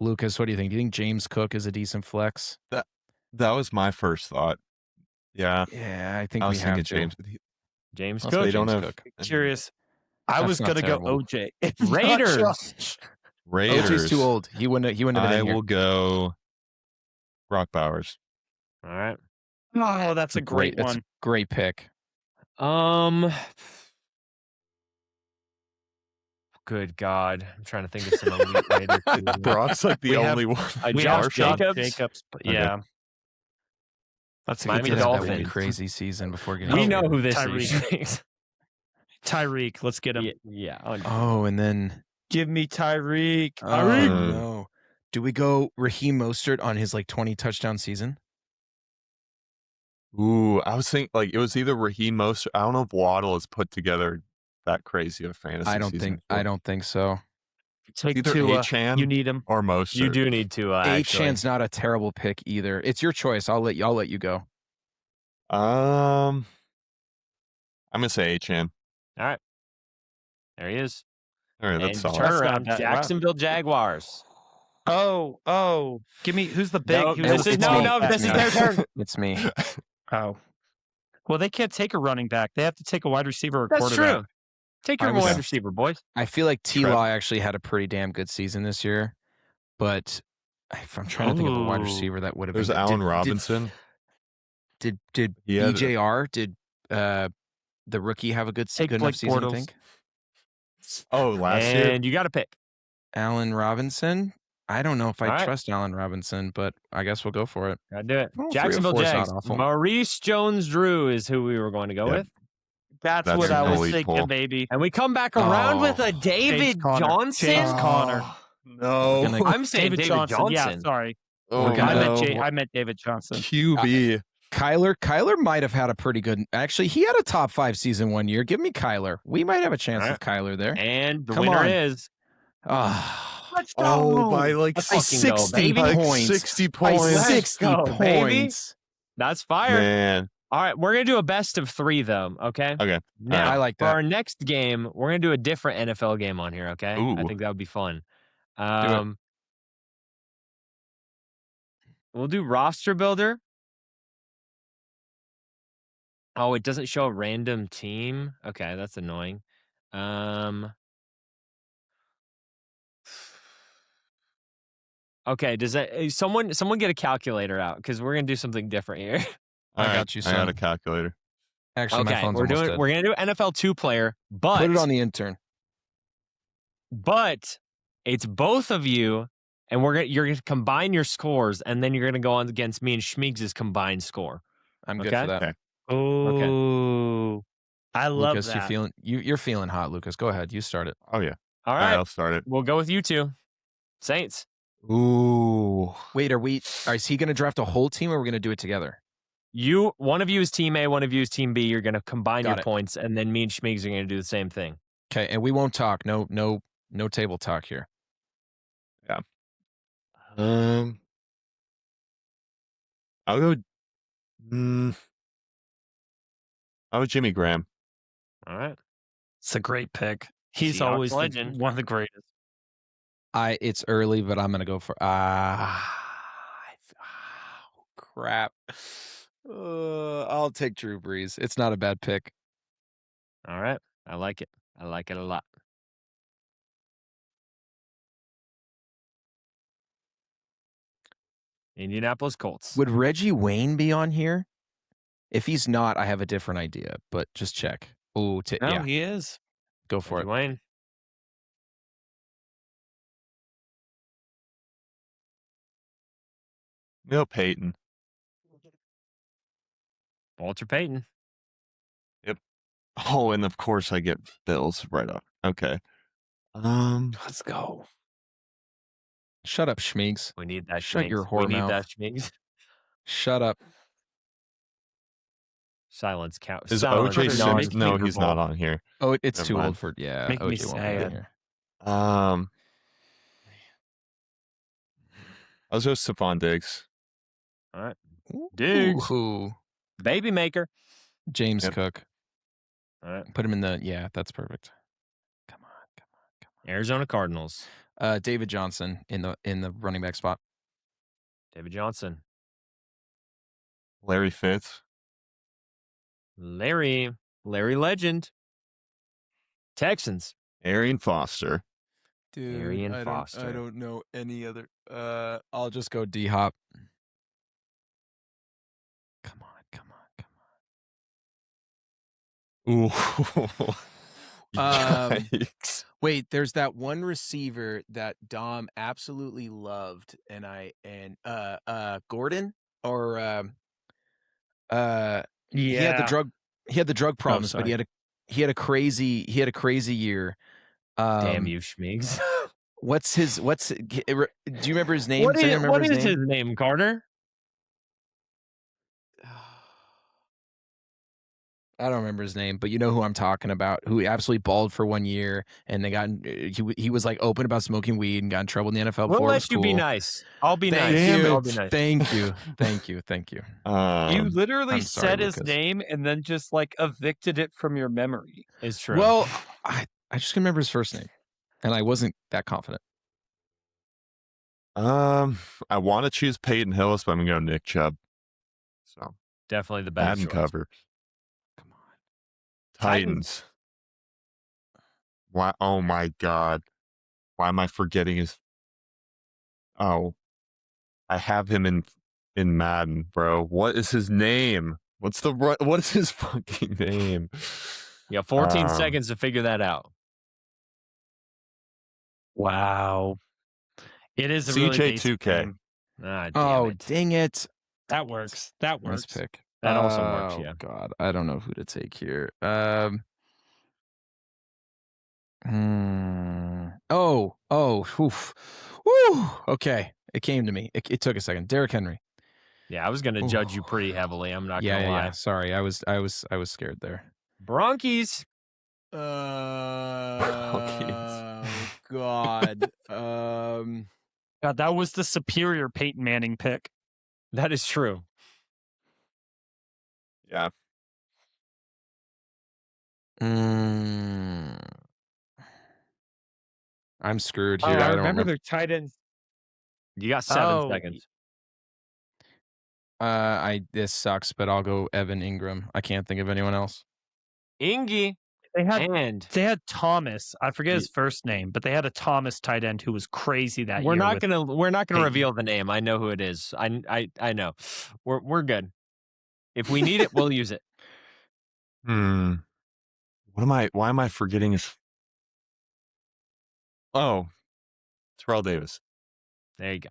Lucas, what do you think? Do you think James Cook is a decent flex? That was my first thought. Yeah. Yeah, I think I we was have thinking to. James. James Let's go Cook. They don't James have Cook. Curious. I That's was not gonna terrible. go OJ. if not Raiders. Josh. Raiders. OJ's too old. He wouldn't have been I in here. will go Brock Bowers. All right. Oh, that's a great That's one. a great pick. Good God. I'm trying to think of some elite Raiders. Brock's like the We have- only one. We Josh have Josh Jacobs? Jacobs, but Okay. yeah. That's a Miami good Did have that Dolphins. one crazy season before getting. We Oh, know who this Tyreek. is. Tyreek, let's get him. Yeah. Oh, and then Give me Tyreek. oh no, do we go Raheem Mostert on his 20 touchdown season? Ooh, I was thinking it was either Raheem Mostert. I don't know if Waddle has put together that crazy of a fantasy I don't season think so. Take either Tua. Achane You need him. or Mostert. You do need to. Achan's not a terrible pick either. It's your choice. I'll let you go. I'm gonna say Achane. All right. There he is. All right, that's And solid. That's turnaround, not bad. Wow. Jacksonville Jaguars. Oh. Give me who's the big? No, who's this the is small no. back? This is their turn. It's me. Oh. Well, they can't take a running back. They have to take a wide receiver or That's quarterback. true. Take your I was- wide receiver, boys. I feel like Trev. T-Law actually had a pretty damn good season this year, but if I'm trying to think of a wide Ooh. receiver that would have There's been. Allen Robinson. Did He had- BJR the rookie have a good Take enough Blake season? Bortles. I think Oh, last year. And you got to pick. Allen Robinson. I don't know if I All right. trust Allen Robinson, but I guess we'll go for it. Got to do it. Well, 3 or Jacksonville 4 is not Jags. awful. Maurice Jones-Drew is who we were going to go Yeah. with. That's That's what an I was elite thinking, pull. baby. And we come back around with a David Conner. Johnson. James Conner. No. Gonna- I'm saying David Johnson. Yeah, sorry. Oh, We're gonna- no. I meant David Johnson. QB. Kyler might have had a pretty good. Actually, he had a top 5 season one year. Give me Kyler. We might have a chance All with Kyler there. And the Come winner on. is Ah, Let's Oh, by like Let's fucking go, 60 baby. like points. 60 by points. Let's 60 go, baby. points. That's fire. Man. All right, we're gonna do a best of 3 though. Okay. Okay. Now, I like for that. our next game, we're gonna do a different NFL game on here. Okay. I Ooh. think that would be fun. it. We'll do roster builder. Oh, it doesn't show a random team. Okay, that's annoying. Okay, does that someone get a calculator out because we're gonna do something different here. I All right, got you, I got a son. calculator. Actually, my Okay, phone's almost dead. we're gonna do NFL 2 player, Put it on but the intern. it's both of you, and you're gonna combine your scores, and then you're gonna go on against me and Schmeegs' combined score. I'm good for that. Okay. Oh, I love Lucas, that. you're feeling hot, Lucas. Go ahead. You start it. Oh, yeah. All All right, right, I'll start it. we'll go with you two. Saints. Ooh. Wait, is he going to draft a whole team or are we going to do it together? One of you is team A, one of you is team B. You're gonna combine Got your it. points, and then me and Schmeegs are gonna do the same thing. Okay, and we won't talk. No table talk here. I'll go. I'll go Jimmy Graham. All right. It's a great pick. He's Seahawks always legend. one of the greatest. It's early, but I'm going to go for crap. I'll take Drew Brees. It's not a bad pick. All right. I like it. I like it a lot. Indianapolis Colts. Would Reggie Wayne be on here? If he's not, I have a different idea, but just check. Oh, No, yeah, he is. go for it. Wayne. No, Peyton. Walter Payton. Oh, and of course I get Bills right up. Okay. Let's go. Shut up, Schmeegs. We need that. Shut Schmeegs. your We whore need mouth. that. Schmeegs. Shut up. Silence count. Is Silence. OJ non- Simpson? No, he's not on here. Oh, it's Never too mind. old for Make me OJ won't be in sad. here. I'll go Stephon Diggs. All right. Diggs. Ooh. Baby maker. James Yep. Cook. All right. Put him in the that's perfect. Come on. Arizona Cardinals. David Johnson in the running back spot. David Johnson. Larry Fitz. Larry Legend. Texans. Arian Foster. Dude, Arian Foster. I don't know any other. I'll just go D Hop. Come on. Ooh. Um, Yikes. Wait, there's that one receiver that Dom absolutely loved, and Gordon or Yeah. he had the drug problems, but sorry. he had a crazy year. Damn you, Schmeegs. Do you remember his name? What Does anyone remember is his name? his name, Carter? I don't remember his name, but you know who I'm talking about, who absolutely balled for 1 year, and he was like open about smoking weed and got in trouble in the NFL We'll before it was let you be cool. nice. I'll be Thank nice. you. I'll be nice. Thank you. You literally I'm sorry, said his Lucas. name and then just like evicted it from your memory. It's true. Well, I just can remember his first name, and I wasn't that confident. I want to choose Peyton Hillis, but I'm gonna go Nick Chubb. So definitely the better Madden choice. cover. Come on. Titans. Why? Oh my God! Why am I forgetting his? Oh, I have him in Madden, bro. What is his name? What is his fucking name? You have 14 seconds to figure that out. Wow. It is a really basic CJ2K. name. Ah, damn Oh, it. dang it! That works. That Nice works. pick. That also works, yeah. Oh God, I don't know who to take here. Oof. Woo. Okay, it came to me. It took a second. Derrick Henry. Yeah, I was going to judge you pretty heavily. I'm not going to lie. Yeah. Sorry, I was scared there. Bronchies. Oh God. God, that was the superior Peyton Manning pick. That is true. Yeah. I'm screwed here. I I don't remember their tight ends. You got 7 seconds. This sucks, but I'll go Evan Ingram. I can't think of anyone else. Ingy. And They had Thomas. I forget his first name, but they had a Thomas tight end who was crazy that we're year. not gonna Peyton. reveal the name. I know who it is. I know. We're good. If we need it, we'll use it. Why am I forgetting his? Oh, Terrell Davis. There you go.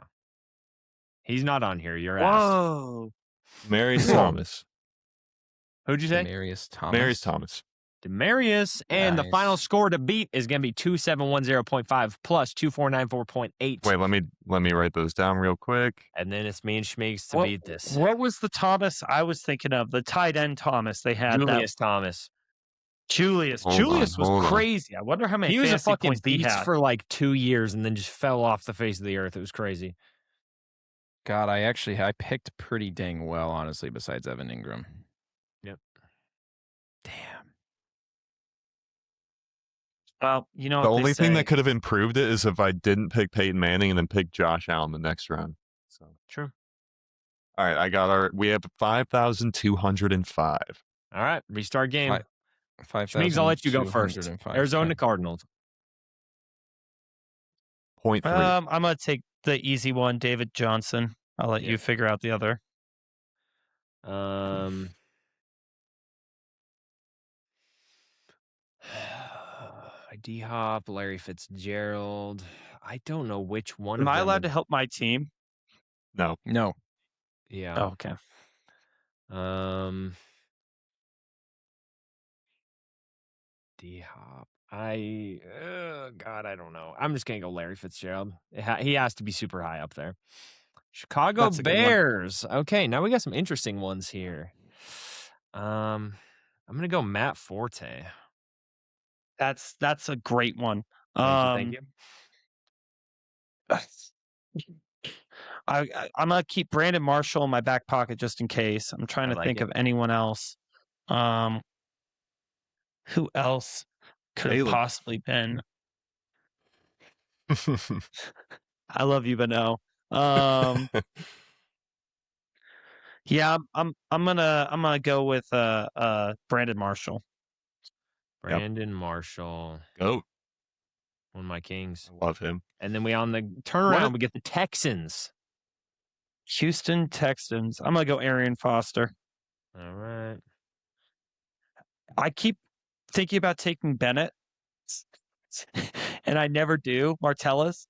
He's not on here. You're Whoa. Marius Thomas. Who'd you say? Demarius Thomas. Marius Thomas. Demarius, and the final Nice. score to beat is going to be 2710.5 plus 2494.8. Wait, let me write those down real quick. And then it's me and Schmeeks to beat this. What was the Thomas I was thinking of? The tight end Thomas they had. Julius Thomas. Julius. Hold Julius on. was crazy. I wonder how many He was a fantasy fucking points he beast had. for like 2 years and then just fell off the face of the earth. It was crazy. God, I picked pretty dang well, honestly, besides Evan Ingram. Yep. Damn. Well, you know The what they only thing say. that could have improved it is if I didn't pick Peyton Manning and then pick Josh Allen the next round. So True. all right, we have 5,205. All right, restart game. 5,205. Schmeeks, I'll let you go first. Arizona Okay. Cardinals. 0.3. I'm gonna take the easy one, David Johnson. I'll let Yeah. you figure out the other. D-Hop, Larry Fitzgerald. I don't know which one Am of I them. allowed to help my team? No. No. Yeah. Oh, okay. D-Hop. God, I don't know. I'm just gonna go Larry Fitzgerald. He has to be super high up there. Chicago That's a good one. Bears. Okay, now we got some interesting ones here. I'm gonna go Matt Forte. That's a great one. Thank you. I'm gonna keep Brandon Marshall in my back pocket just in case. I'm trying to think of anyone else. Who else could have Caleb. possibly been? I love you, but no. Yeah, I'm gonna go with Brandon Marshall. Brandon Marshall, Goat. one of my Kings. I love him. And then on the turnaround, we get the Texans. Houston Texans. I'm gonna go Arian Foster. All right. I keep thinking about taking Bennett, and I never do. Martellus.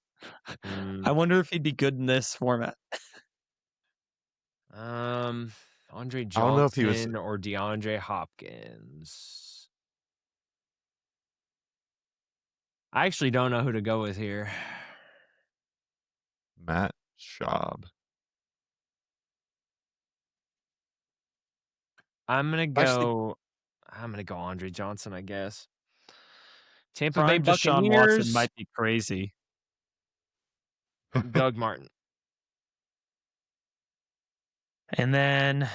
I wonder if he'd be good in this format. Andre I don't know if he was- Johnson or DeAndre Hopkins. I actually don't know who to go with here. Matt Schaub. I'm gonna go Andre Johnson, I guess. Tampa Bay Prime Deshaun Buccaneers. Watson might be crazy. Doug Martin. And then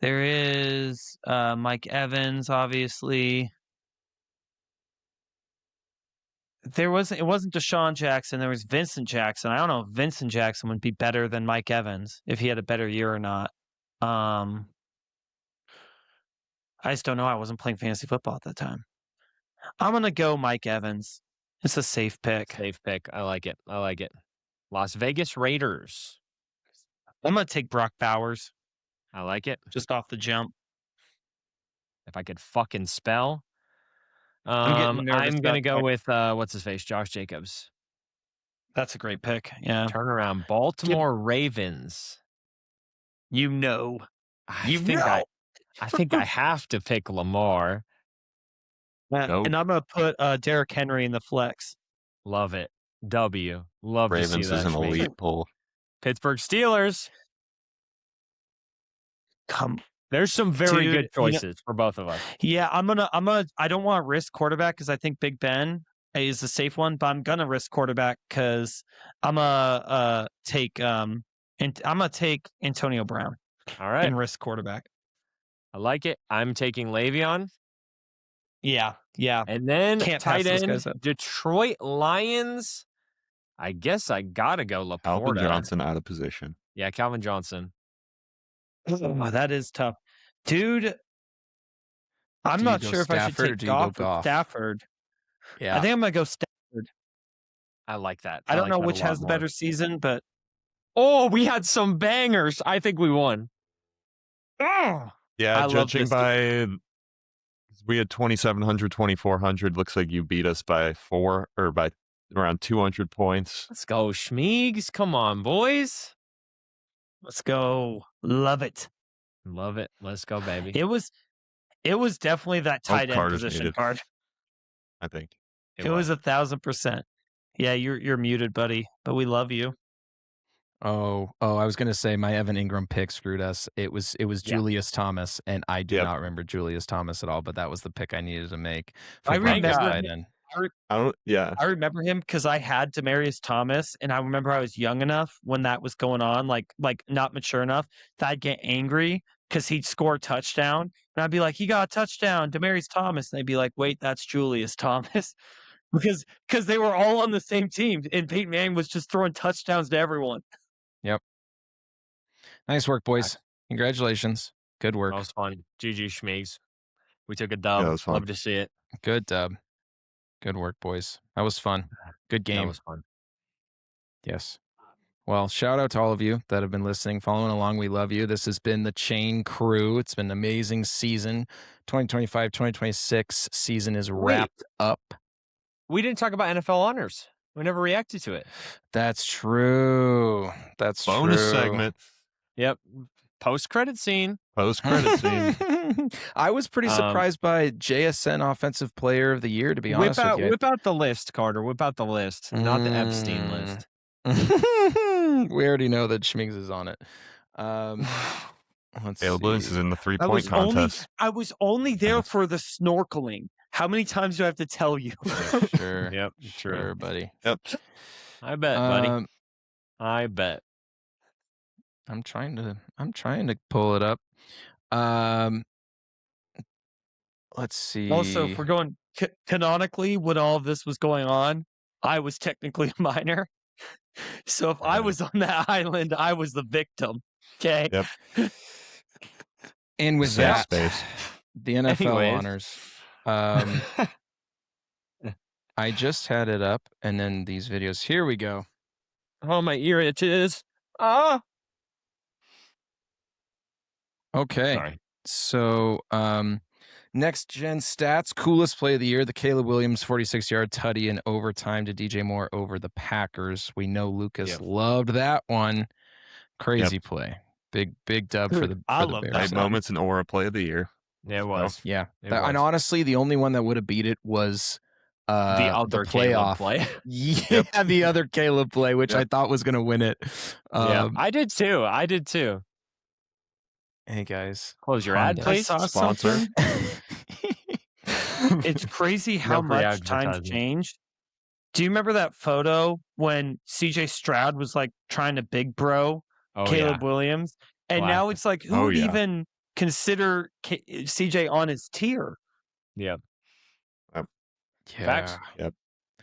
there is Mike Evans, obviously. It wasn't Deshaun Jackson. There was Vincent Jackson. I don't know if Vincent Jackson would be better than Mike Evans if he had a better year or not. I just don't know. I wasn't playing fantasy football at that time. I'm gonna go Mike Evans. It's a safe pick. Safe pick. I like it. Las Vegas Raiders. I'm gonna take Brock Bowers I like it. just off the jump. If I could fucking spell. I'm getting nervous I'm gonna about go that. with what's his face, Josh Jacobs. That's a great pick. Yeah, Turnaround. Baltimore Ravens. I think I have to pick Lamar. Nope. And I'm gonna put Derrick Henry in the flex. Love it. W. Love to Ravens see that. is an Schmeek. elite pull. Pittsburgh Steelers. Come, There's some very Dude, good choices for both of us. yeah. I don't want to risk quarterback because I think Big Ben is a safe one, but I'm gonna risk quarterback because I'm gonna take Antonio Brown All right. and risk quarterback. I like it. I'm taking Le'Veon. Yeah. And then Can't pass tight those end, guys up. Detroit Lions. I guess I gotta go Calvin Laporta. Johnson out of position. Yeah, Calvin Johnson. Oh, that is tough, dude. I'm Do you not go sure if I should Stafford or take do you go Goff or Goff? Stafford. I Yeah. think I'm gonna go Stafford. I like that. I don't like know that a which lot has the more. better season, but Oh, we had some bangers. I think we won. oh, Yeah, I love judging this. by we had 2,700, 2,400. Looks like you beat us by 4 or by around 200 points. Let's go, Schmeegs. Come on, boys. Let's go. Love it. Love it. Let's go, baby. It was definitely that tight end Carter's position muted, card. I think. It was 1,000%. Yeah, you're muted, buddy, but we love you. Oh, I was gonna say my Evan Ingram pick screwed us. It was Yeah. Julius Thomas, and I do Yep. not remember Julius Thomas at all, but that was the pick I needed to make for I Broncos remember tight him. end. I don't. Yeah. I remember him because I had Demaryius Thomas, and I remember I was young enough when that was going on, like not mature enough that I'd get angry because he'd score a touchdown, and I'd be like, "He got a touchdown, Demaryius Thomas," and they'd be like, "Wait, that's Julius Thomas," because they were all on the same team, and Peyton Manning was just throwing touchdowns to everyone. Yep. Nice work, boys. Congratulations. Good work. That was fun. GG Schmeegs. We took a Yeah, dub. that was fun. Love to see it. Good dub. Good work, boys. That was fun. Good game. That was fun. Yes. Well, shout out to all of you that have been listening, following along. We love you. This has been the Chain Crew. It's been an amazing season. 2025-2026 season is wrapped up. We didn't talk about NFL honors. We never reacted to it. That's true. That's Bonus true. segment. Yep. Post-credit scene. Post-credit scene. I was pretty surprised by JSN Offensive Player of the Year, to be honest with you. Whip out the list, Carter. Whip out the list, not the Epstein list. We already know that Schmigs is on it. Let's Caleb Williams is see. in the 3-point contest. I was only there for the snorkeling. How many times do I have to tell you? Sure. Yep. Sure, buddy. Yep. I bet, buddy. I bet. I'm trying to pull it up. Let's see. Also, if we're going canonically, when all of this was going on, I was technically a minor. So if I was on that island, I was the victim. Okay. Yep. And with Safe that, space. the NFL honors. I just had it up, and then these videos. Here we go. Oh, my ear itches. Ah. Okay. Sorry. So, next gen stats, coolest play of the year, the Caleb Williams 46-yard tutty in overtime to DJ Moore over the Packers. We know Lucas loved that one. Crazy play. Big dub for the love Bears. that. Night moments and Aura play of the year. Yeah, it was. Yeah. It And was. honestly, the only one that would have beat it was The other playoff Caleb play. Yeah, the other Caleb play, which I thought was going to win it. Yeah, I did too. Hey, guys. Close your ad, I please. saw Sponsor. something. It's crazy how No much free times advertising. changed. Do you remember that photo when CJ Stroud was like trying to big bro Oh, Caleb Williams? And now it's like, who would even consider CJ on his tier? yeah. Yeah. Facts. Yep.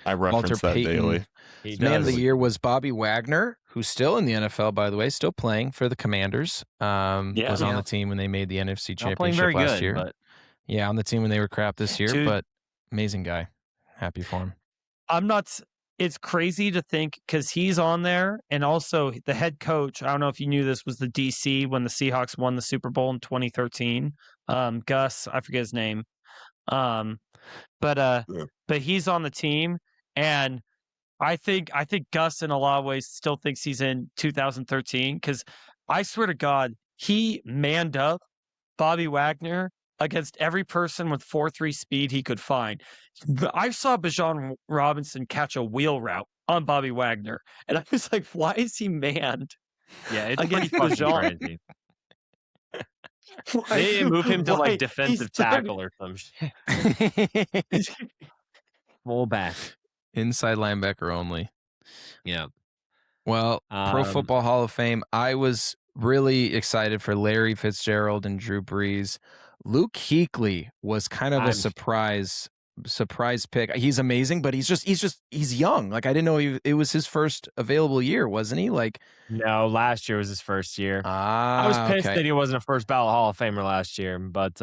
I reference that Payton. daily. He Man of the does. year was Bobby Wagner, who's still in the NFL, by the way, still playing for the Commanders. Was on the team when they made the NFC Not playing Championship very last good, year. but Yeah, on the team when they were crap this year, Dude. but amazing guy. Happy for him. I'm not. It's crazy to think because he's on there, and also the head coach. I don't know if you knew this was the DC when the Seahawks won the Super Bowl in 2013. Gus, I forget his name. But he's on the team, and I think Gus in a lot of ways still thinks he's in 2013 because I swear to God he manned up Bobby Wagner against every person with 4.3 speed he could find. I saw Bijan Robinson catch a wheel route on Bobby Wagner, and I was like, why is he manned? yeah, it's pretty Against fucking Bijan. crazy. Why- They didn't move him to why- like defensive he's 30 tackle or some shit. Full back. Inside linebacker only. Yeah. Well, Pro Football Hall of Fame, I was really excited for Larry Fitzgerald and Drew Brees. Luke Kuechly was kind of a surprise pick. He's amazing, but he's young. Like I didn't know it was his first available year, wasn't he? Like No, last year was his first year. I was pissed that he wasn't a first ballot Hall of Famer last year, but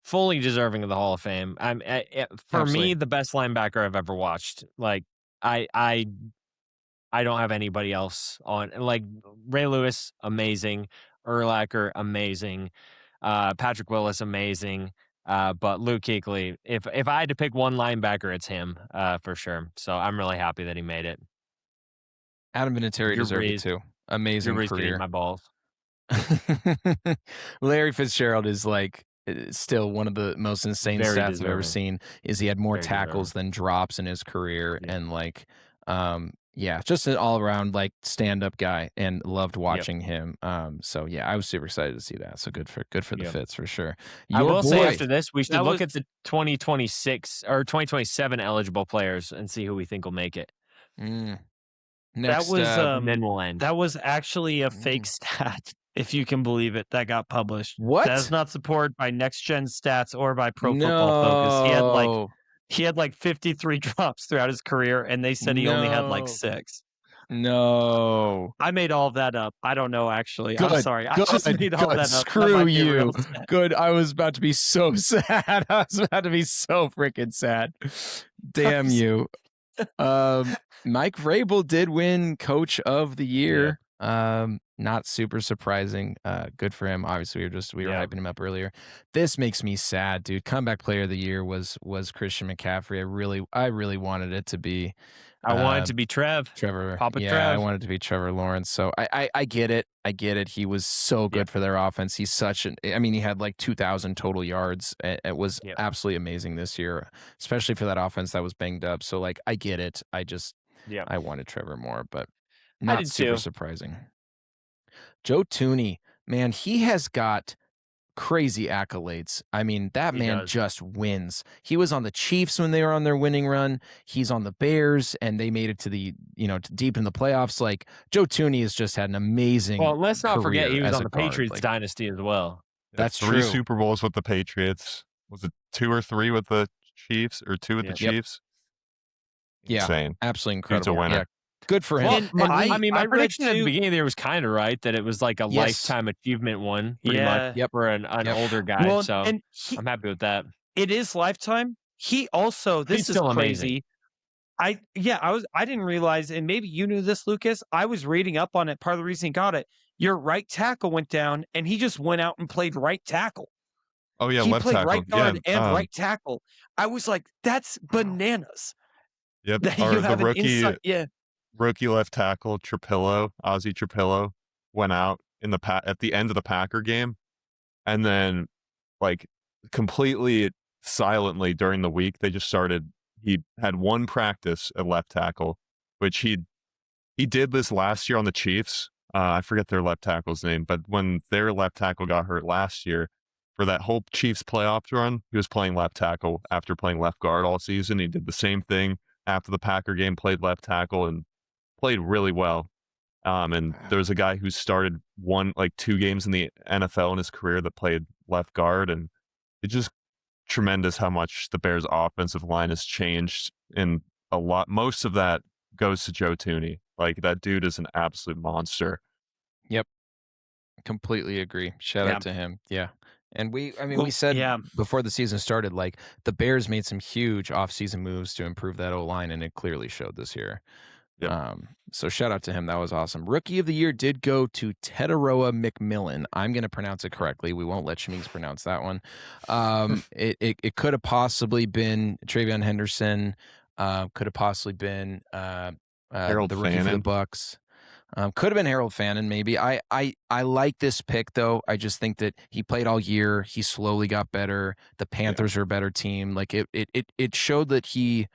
fully deserving of the Hall of Fame. For Absolutely. me, the best linebacker I've ever watched. Like I don't have anybody else on. Like Ray Lewis, amazing. Urlacher, amazing. Patrick Willis, amazing. But Luke Kuechly, if I had to pick one linebacker, it's him for sure. So I'm really happy that he made it. Adam Vinatieri Drew deserved it Brees, too. Drew Amazing Brees can eat career. my balls. Larry Fitzgerald is like still one of the most insane Very stats I've ever deserving. seen. Is he had more Very tackles deserving. than drops in his career, Yeah. and like, yeah, just an all around like stand up guy, and loved watching him. So yeah, I was super excited to see that. So good for the Yep. Fitz for sure. I Your will say boy, after this, we should That look was- at the 2026 or 2027 eligible players and see who we think will make it. next, was, And then we'll end. That was actually a fake stat, if you can believe it, that got published. What? That is not supported by Next Gen Stats or by Pro Football Focus. He had like 53 drops throughout his career, and they said he only had like 6. No. I made all of that up. I don't know, actually. Good, I'm sorry. I just made all that up. That Screw might be a you. real stat. Good. I was about to be so sad. I was about to be so freaking sad. Damn you. Mike Vrabel did win Coach of the Year. Not super surprising. Good for him. Obviously, we were hyping him up earlier. This makes me sad, dude. Comeback Player of the Year was Christian McCaffrey. I really wanted it to be. I want it to be Trevor. Papa yeah, Trev. I wanted it to be Trevor Lawrence. So I get it. I get it. He was so good for their offense. He's such an. I mean, he had like 2,000 total yards. It was absolutely amazing this year, especially for that offense that was banged up. So like, I get it. I wanted Trevor more, but not super surprising. Joe Tooney, man, he has got crazy accolades. I mean, that man just wins. He was on the Chiefs when they were on their winning run. He's on the Bears, and they made it to the deep in the playoffs. Like, Joe Tooney has just had an amazing. Well, let's not forget he was on the guard. Patriots dynasty as well. That's 3 true. Super Bowls with the Patriots. Was it 2 or 3 with the Chiefs, or 2 with the Chiefs? Insane. Absolutely incredible. He's a winner. Yeah. Good for him. My prediction at the beginning of the year was kind of right, that it was like a lifetime achievement one, pretty much for an older guy. Well, so and I'm happy with that. It is lifetime. He also, this is crazy. I didn't realize, and maybe you knew this, Lucas. I was reading up on it. Part of the reason he got it, your right tackle went down, and he just went out and played right tackle. Oh yeah, he left played tackle. right guard and right tackle. I was like, that's bananas. Yep. That Or you the have rookie left tackle Ozzie Trapillo went out at the end of the Packer game, and then like completely silently during the week they just started. He had one practice at left tackle, which he did this last year on the Chiefs. I forget their left tackle's name, but when their left tackle got hurt last year for that whole Chiefs playoff run, he was playing left tackle after playing left guard all season. He did the same thing after the Packer game, played left tackle and played really well. And there's a guy who started 2 games in the NFL in his career that played left guard, and it's just tremendous how much the Bears' offensive line has changed. And a lot, most of that goes to Joe Tooney. Like, that dude is an absolute monster. Yep. Completely agree. Shout out to him. Yeah. And we said before the season started, like, the Bears made some huge offseason moves to improve that O-line, and it clearly showed this year. Yep. So shout out to him. That was awesome. Rookie of the Year did go to Teteroa McMillan. I'm going to pronounce it correctly. We won't let Shmeeks pronounce that one. It could have possibly been Travion Henderson. Could have possibly been Harold the rookie Fannin. for the Bucks. Could have been Harold Fannin, maybe. I like this pick, though. I just think that he played all year. He slowly got better. The Panthers are a better team. Like, it showed that he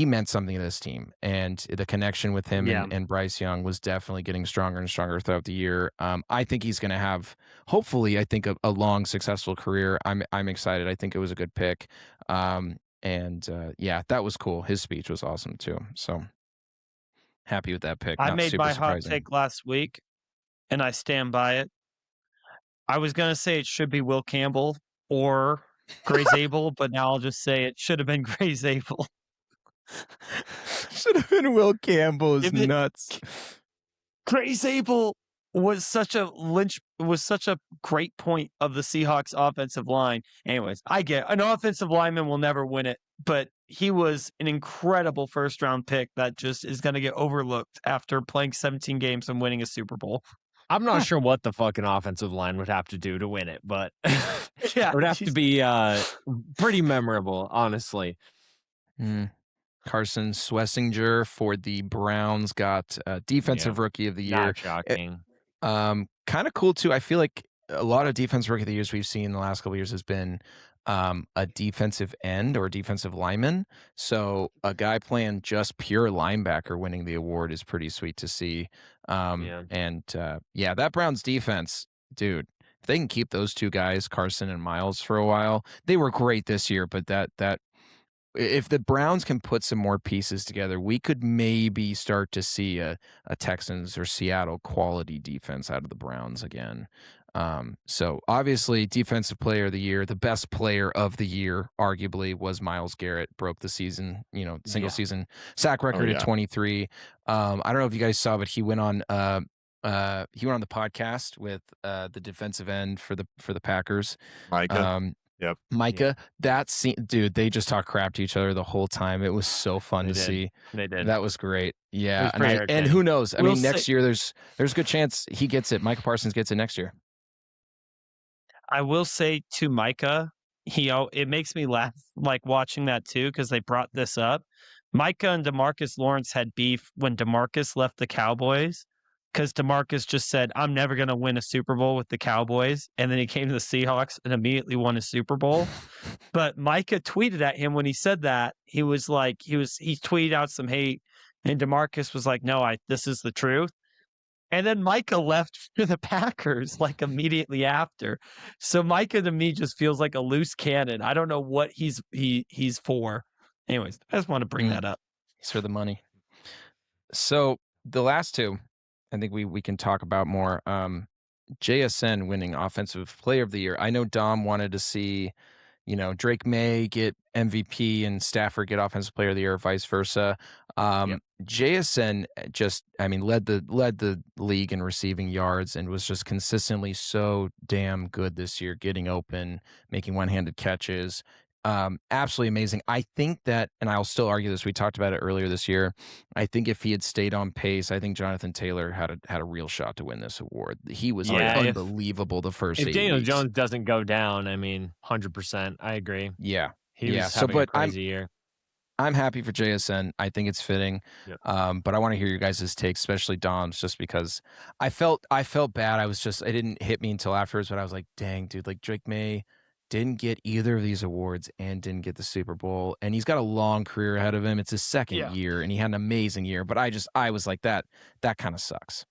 meant something to this team, and the connection with him and Bryce Young was definitely getting stronger and stronger throughout the year. I think he's going to have, hopefully, a long, successful career. I'm excited. I think it was a good pick. That was cool. His speech was awesome too. So happy with that pick. I Not made super my surprising. hot take last week, and I stand by it. I was going to say it should be Will Campbell or Gray Zabel, but now I'll just say it should have been Gray Zabel. Should have been Will Campbell. Is nuts. Gray Zabel was such a great point of the Seahawks offensive line. Anyways, I get an offensive lineman will never win it, but he was an incredible first round pick that just is going to get overlooked after playing 17 games and winning a Super Bowl. I'm not sure what the fucking offensive line would have to do to win it, but it Yeah, would have to be pretty memorable, honestly. Carson Schlesinger for the Browns got Defensive Rookie of the Year. Not shocking. Kind of cool too. I feel like a lot of Defensive Rookie of the Years we've seen in the last couple of years has been a defensive end or defensive lineman. So a guy playing just pure linebacker winning the award is pretty sweet to see. And that Browns defense, dude, if they can keep those two guys, Carson and Miles, for a while, they were great this year. But that if the Browns can put some more pieces together, we could maybe start to see a Texans or Seattle quality defense out of the Browns again. So obviously Defensive Player of the Year, the best player of the year, arguably, was Myles Garrett. Broke the season, single season sack record at 23. I don't know if you guys saw, but he went on the podcast with the defensive end for the Packers. Micah. Yep. Micah, that scene, dude, they just talk crap to each other the whole time. It was so fun to see. They did. That was great. Yeah. Was And who knows? I mean, next year there's a good chance he gets it. Micah Parsons gets it next year. I will say to Micah, it makes me laugh like watching that too, because they brought this up. Micah and DeMarcus Lawrence had beef when DeMarcus left the Cowboys, because DeMarcus just said, I'm never going to win a Super Bowl with the Cowboys. And then he came to the Seahawks and immediately won a Super Bowl. But Micah tweeted at him when he said that. He was like, he tweeted out some hate. And DeMarcus was like, no, this is the truth. And then Micah left for the Packers like immediately after. So Micah to me just feels like a loose cannon. I don't know what he's for. Anyways, I just want to bring that up. He's for the money. So the last two, I think we can talk about more. JSN winning Offensive Player of the Year. I know Dom wanted to see, Drake May get MVP and Stafford get Offensive Player of the Year, or vice versa. JSN led the league in receiving yards and was just consistently so damn good this year, getting open, making one-handed catches. Absolutely amazing. I think that, and I'll still argue this, we talked about it earlier this year, I think if he had stayed on pace, I think Jonathan Taylor had a real shot to win this award. He was unbelievable the first 8 weeks. If Daniel Jones doesn't go down, 100%, I agree. Yeah. He was having a crazy year. I'm happy for JSN. I think it's fitting. Yep. But I want to hear your guys' takes, especially Dom's, just because I felt bad. It didn't hit me until afterwards, but I was like, dang, dude, like Drake May didn't get either of these awards and didn't get the Super Bowl. And he's got a long career ahead of him. It's his second year, and he had an amazing year. But I was like, that kind of sucks.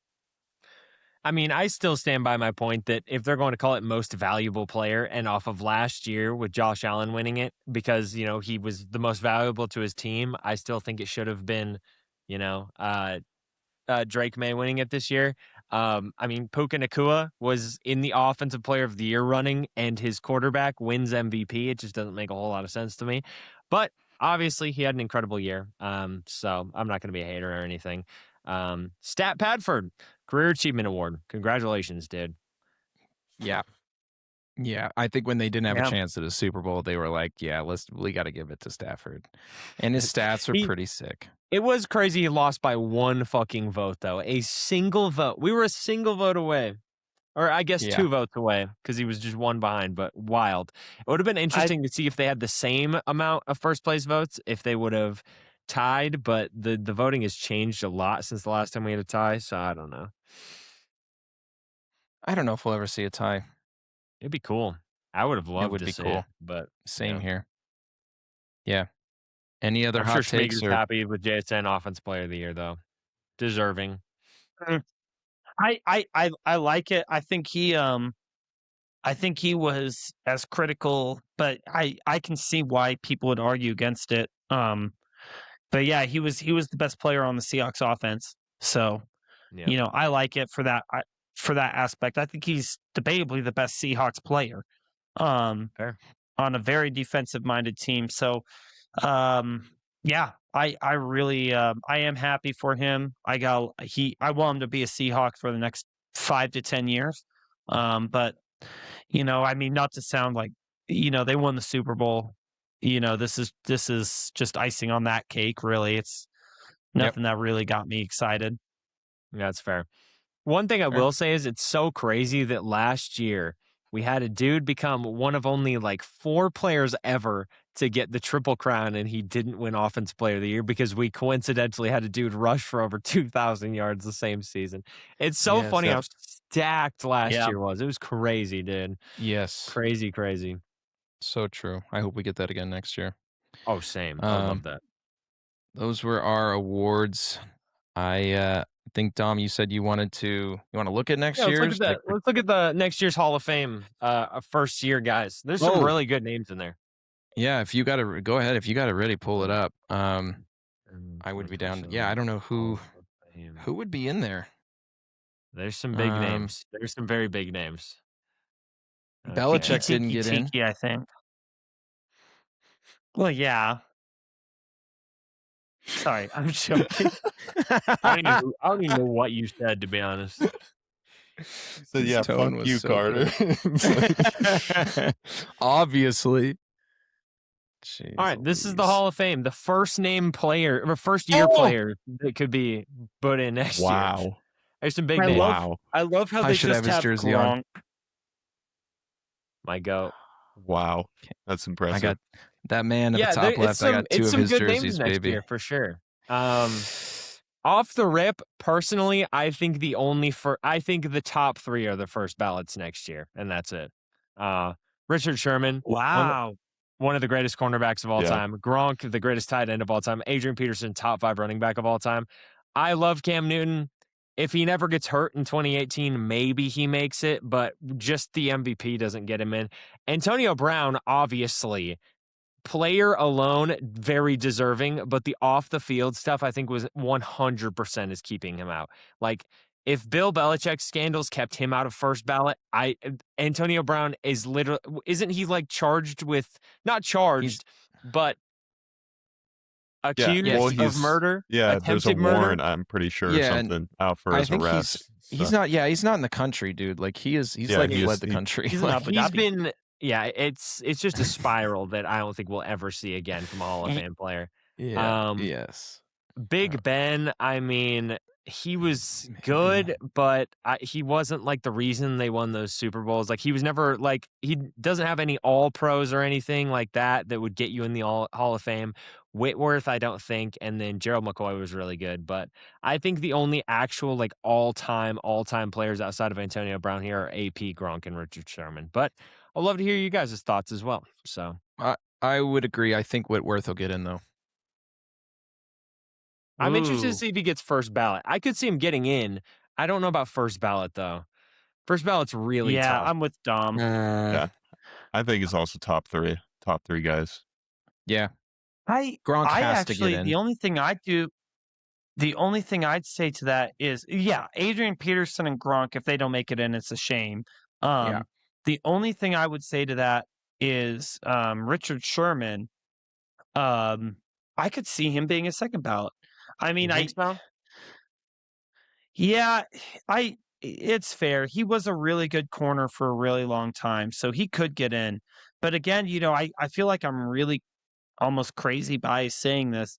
I still stand by my point that if they're going to call it most valuable player, and off of last year with Josh Allen winning it because, he was the most valuable to his team, I still think it should have been, Drake May winning it this year. Puka Nacua was in the Offensive Player of the Year running, and his quarterback wins MVP. It just doesn't make a whole lot of sense to me. But obviously, he had an incredible year. So I'm not going to be a hater or anything. Stat Padford, Career Achievement Award. Congratulations, dude. Yeah. Yeah, I think when they didn't have a chance at a Super Bowl, they were like, we got to give it to Stafford. And his stats are pretty sick. It was crazy he lost by one fucking vote, though. A single vote. We were a single vote away. Or I guess 2 votes away because he was just one behind, but wild. It would have been interesting to see if they had the same amount of first-place votes, if they would have tied, but the voting has changed a lot since the last time we had a tie, so I don't know. I don't know if we'll ever see a tie. It'd be cool. I would have loved to see it, but same here. Yeah. Any other hot takes? I'm sure happy with JSN Offensive Player of the Year, though. Deserving. I like it. I think he was as critical, but I can see why people would argue against it. But yeah, he was the best player on the Seahawks offense. So, I like it for that aspect. I think he's debatably the best Seahawks player. Fair. On a very defensive minded team. So, I really I am happy for him. I want him to be a Seahawk for the next 5 to 10 years. But I mean, not to sound like they won the Super Bowl. This is just icing on that cake. Really, it's Yep. nothing that really got me excited. That's fair. One thing I Fair. will say is it's so crazy that last year we had a dude become one of only like 4 players ever to get the Triple Crown, and he didn't win Offensive Player of the Year because we coincidentally had a dude rush for over 2,000 yards the same season. It's so Yes. funny how stacked last Yeah. year was. It was crazy, dude. Yes. Crazy, crazy. So true. I hope we get that again next year. Oh, same. I would love that. Those were our awards. I think, Dom, you said you want to look at next Yeah, year's. let's look at the next year's Hall of Fame first year guys. There's some really good names in there. Yeah, if you got to go ahead, if you got to really pull it up. I would be down. Yeah, I don't know who would be in there. There's some big names. There's some very big names. Belichick didn't get in. Tiki, I think. Well, yeah. Sorry, I'm joking. I don't even know what you said, to be honest. So yeah, fuck you, so Carter. Obviously. Jeez, all right, this is the Hall of Fame. The first name player, or first year player that could be put in next year. Wow. There's some big names. Wow. I love how they just have jersey Gronk. on. My goat. Wow. That's impressive. I got that man at the top left. I got 2 of his jerseys, next baby. Year, for sure. Off the rip, personally, I think I think the top 3 are the first ballots next year, and that's it. Richard Sherman. Wow. One of the greatest cornerbacks of all time. Gronk, the greatest tight end of all time. Adrian Peterson, top 5 running back of all time. I love Cam Newton. If he never gets hurt in 2018, maybe he makes it, but just the MVP doesn't get him in. Antonio Brown, obviously, player alone, very deserving, but the off the field stuff, I think, was 100% is keeping him out. Like, if Bill Belichick's scandals kept him out of first ballot, Antonio Brown is literally, isn't he like charged with, not charged, but accused of murder? Yeah, there's a warrant, murder? I'm pretty sure, something out for his arrest. He's not in the country, dude. Like he's fled the country. He's been, it's just a spiral that I don't think we'll ever see again from a Hall of Fame player. Yeah. Yes. Big Ben, I mean, he was good, but he wasn't like the reason they won those Super Bowls. Like he was never like, he doesn't have any all pros or anything like that would get you in the Hall of Fame. Whitworth, I don't think. And then Gerald McCoy was really good. But I think the only actual like all-time players outside of Antonio Brown here are AP, Gronk, and Richard Sherman. But I'd love to hear you guys' thoughts as well. So I would agree. I think Whitworth will get in though. I'm interested to see if he gets first ballot. I could see him getting in. I don't know about first ballot though. First ballot's really tough. Yeah, I'm with Dom. Yeah, I think it's also top three guys. Yeah, Gronk has to get in. The only thing I'd say to that is, Adrian Peterson and Gronk, if they don't make it in, it's a shame. The only thing I would say to that is Richard Sherman. I could see him being a second ballot. I mean, it's fair. He was a really good corner for a really long time, so he could get in. But again, I feel like I'm really almost crazy by saying this.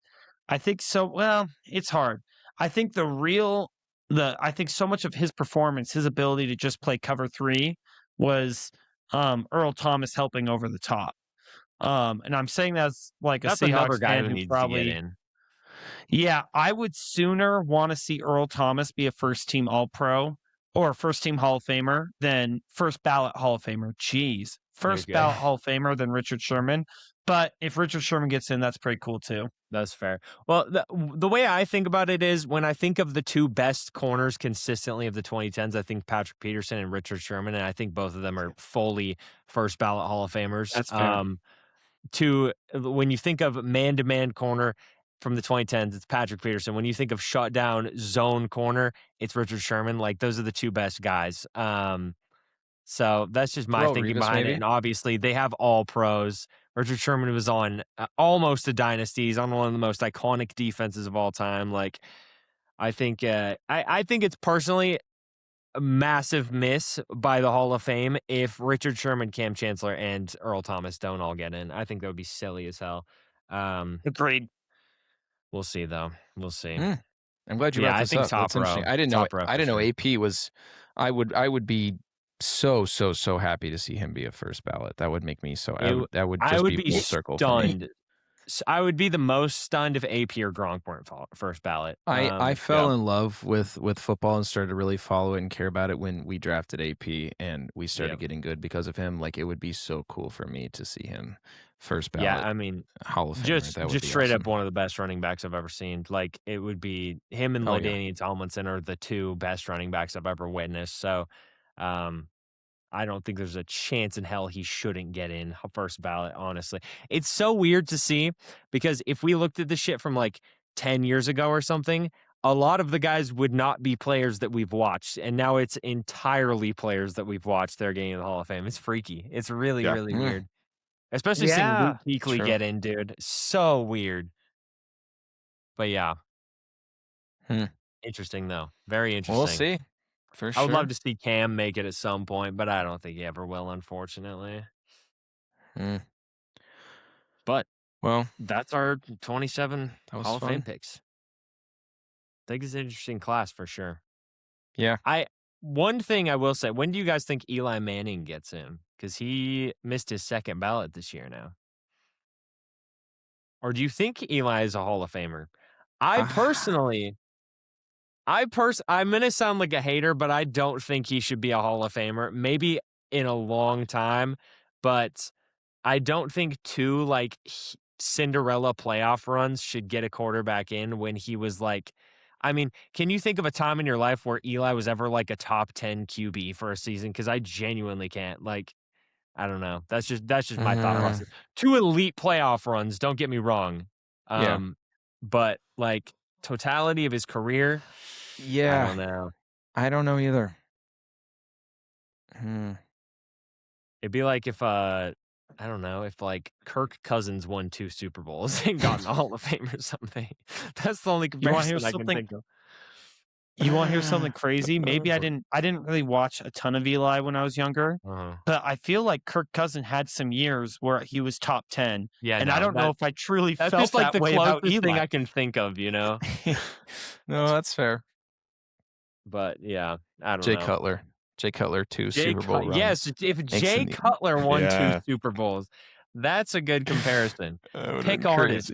I think so. Well, it's hard. I think I think so much of his performance, his ability to just play cover 3 was Earl Thomas helping over the top. And I'm saying that's like that's a another Seahawks guy fan who who needs probably to get in. Yeah, I would sooner want to see Earl Thomas be a first team All-Pro or first team Hall of Famer than first ballot Hall of Famer. Jeez. First ballot Hall of Famer than Richard Sherman. But if Richard Sherman gets in, that's pretty cool too. That's fair. Well, the way I think about it is when I think of the 2 best corners consistently of the 2010s, I think Patrick Peterson and Richard Sherman, and I think both of them are fully first ballot Hall of Famers. That's fair. When you think of man-to-man corner from the 2010s, it's Patrick Peterson. When you think of shutdown zone corner, it's Richard Sherman. Like those are the 2 best guys. So that's just my thinking behind it. And obviously they have all pros. Richard Sherman was on almost a dynasty. He's on one of the most iconic defenses of all time. Like I think I think it's personally a massive miss by the Hall of Fame if Richard Sherman, Cam Chancellor, and Earl Thomas don't all get in. I think that would be silly as hell. Agreed. We'll see, though. We'll see. I'm glad you Yeah, brought I this think up. That's top row. interesting. I didn't know. Top row I for didn't know sure. AP was. I would be so happy to see him be a first ballot. That would make me so. That would just be full circle for me. stunned. I would be the most stunned if AP or Gronk weren't first ballot. I fell in love with football and started to really follow it and care about it when we drafted AP and we started getting good because of him. Like, it would be so cool for me to see him first ballot. Yeah, I mean, Hall of Famer. just That would be straight awesome. up one of the best running backs I've ever seen. Like, it would be him and LaDainian Tomlinson are the two best running backs I've ever witnessed. So, I don't think there's a chance in hell he shouldn't get in first ballot, honestly. It's so weird to see because if we looked at the shit from like 10 years ago or something, a lot of the guys would not be players that we've watched. And now it's entirely players that we've watched that are getting in the Hall of Fame. It's freaky. It's really, really weird. Especially seeing Luke Kuechly get in, dude. So weird. But yeah. Interesting, though. Very interesting. We'll see. For sure. I would love to see Cam make it at some point, but I don't think he ever will, unfortunately. But that's our 27 Hall of Fame picks. I think it's an interesting class for sure. Yeah. One thing I will say, when do you guys think Eli Manning gets in? Because he missed his second ballot this year now. Or do you think Eli is a Hall of Famer? I'm going to sound like a hater, but I don't think he should be a Hall of Famer. Maybe in a long time, but I don't think two like Cinderella playoff runs should get a quarterback in when he was like, I mean, can you think of a time in your life where Eli was ever like a top 10 QB for a season? Because I genuinely can't. Like, I don't know. That's just my thought process. Two elite playoff runs, don't get me wrong. But like totality of his career, yeah, I don't know. I don't know either. It'd be like if I don't know, if like Kirk Cousins won 2 Super Bowls and got in the Hall of Fame or something. That's the only comparison I can think of. You want to hear something crazy? Maybe I didn't really watch a ton of Eli when I was younger, but I feel like Kirk Cousins had some years where he was top 10. Yeah, and I don't know if I truly felt just like that way about Eli. thing I can think of, you know? No, that's fair. But yeah, I don't know. Jay Cutler, 2 Super Bowl runs. Yes, if Jay Cutler won 2 Super Bowls, that's a good comparison. Pick artist.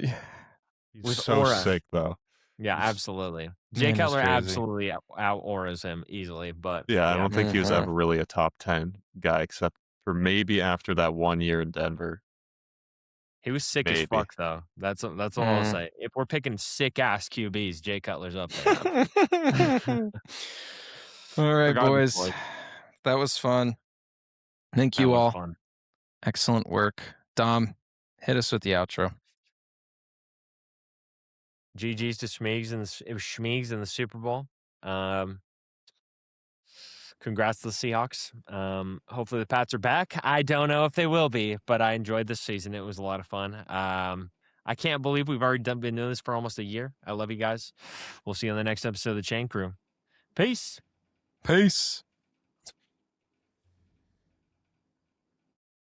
He's so sick, though. Yeah, absolutely. Jay Cutler absolutely out-auras him easily, but yeah, I don't think he was ever really a top 10 guy, except for maybe after that 1 year in Denver. He was sick as fuck, though. That's all I'll say. If we're picking sick-ass QBs, Jay Cutler's up there. All right, boys. That was fun. Thank you all. Fun. Excellent work. Dom, hit us with the outro. GG's to Schmeegs in the Super Bowl. Congrats to the Seahawks. Hopefully the Pats are back. I don't know if they will be, but I enjoyed this season. It was a lot of fun. I can't believe we've already been doing this for almost a year. I love you guys. We'll see you on the next episode of the Chain Crew. Peace. Peace.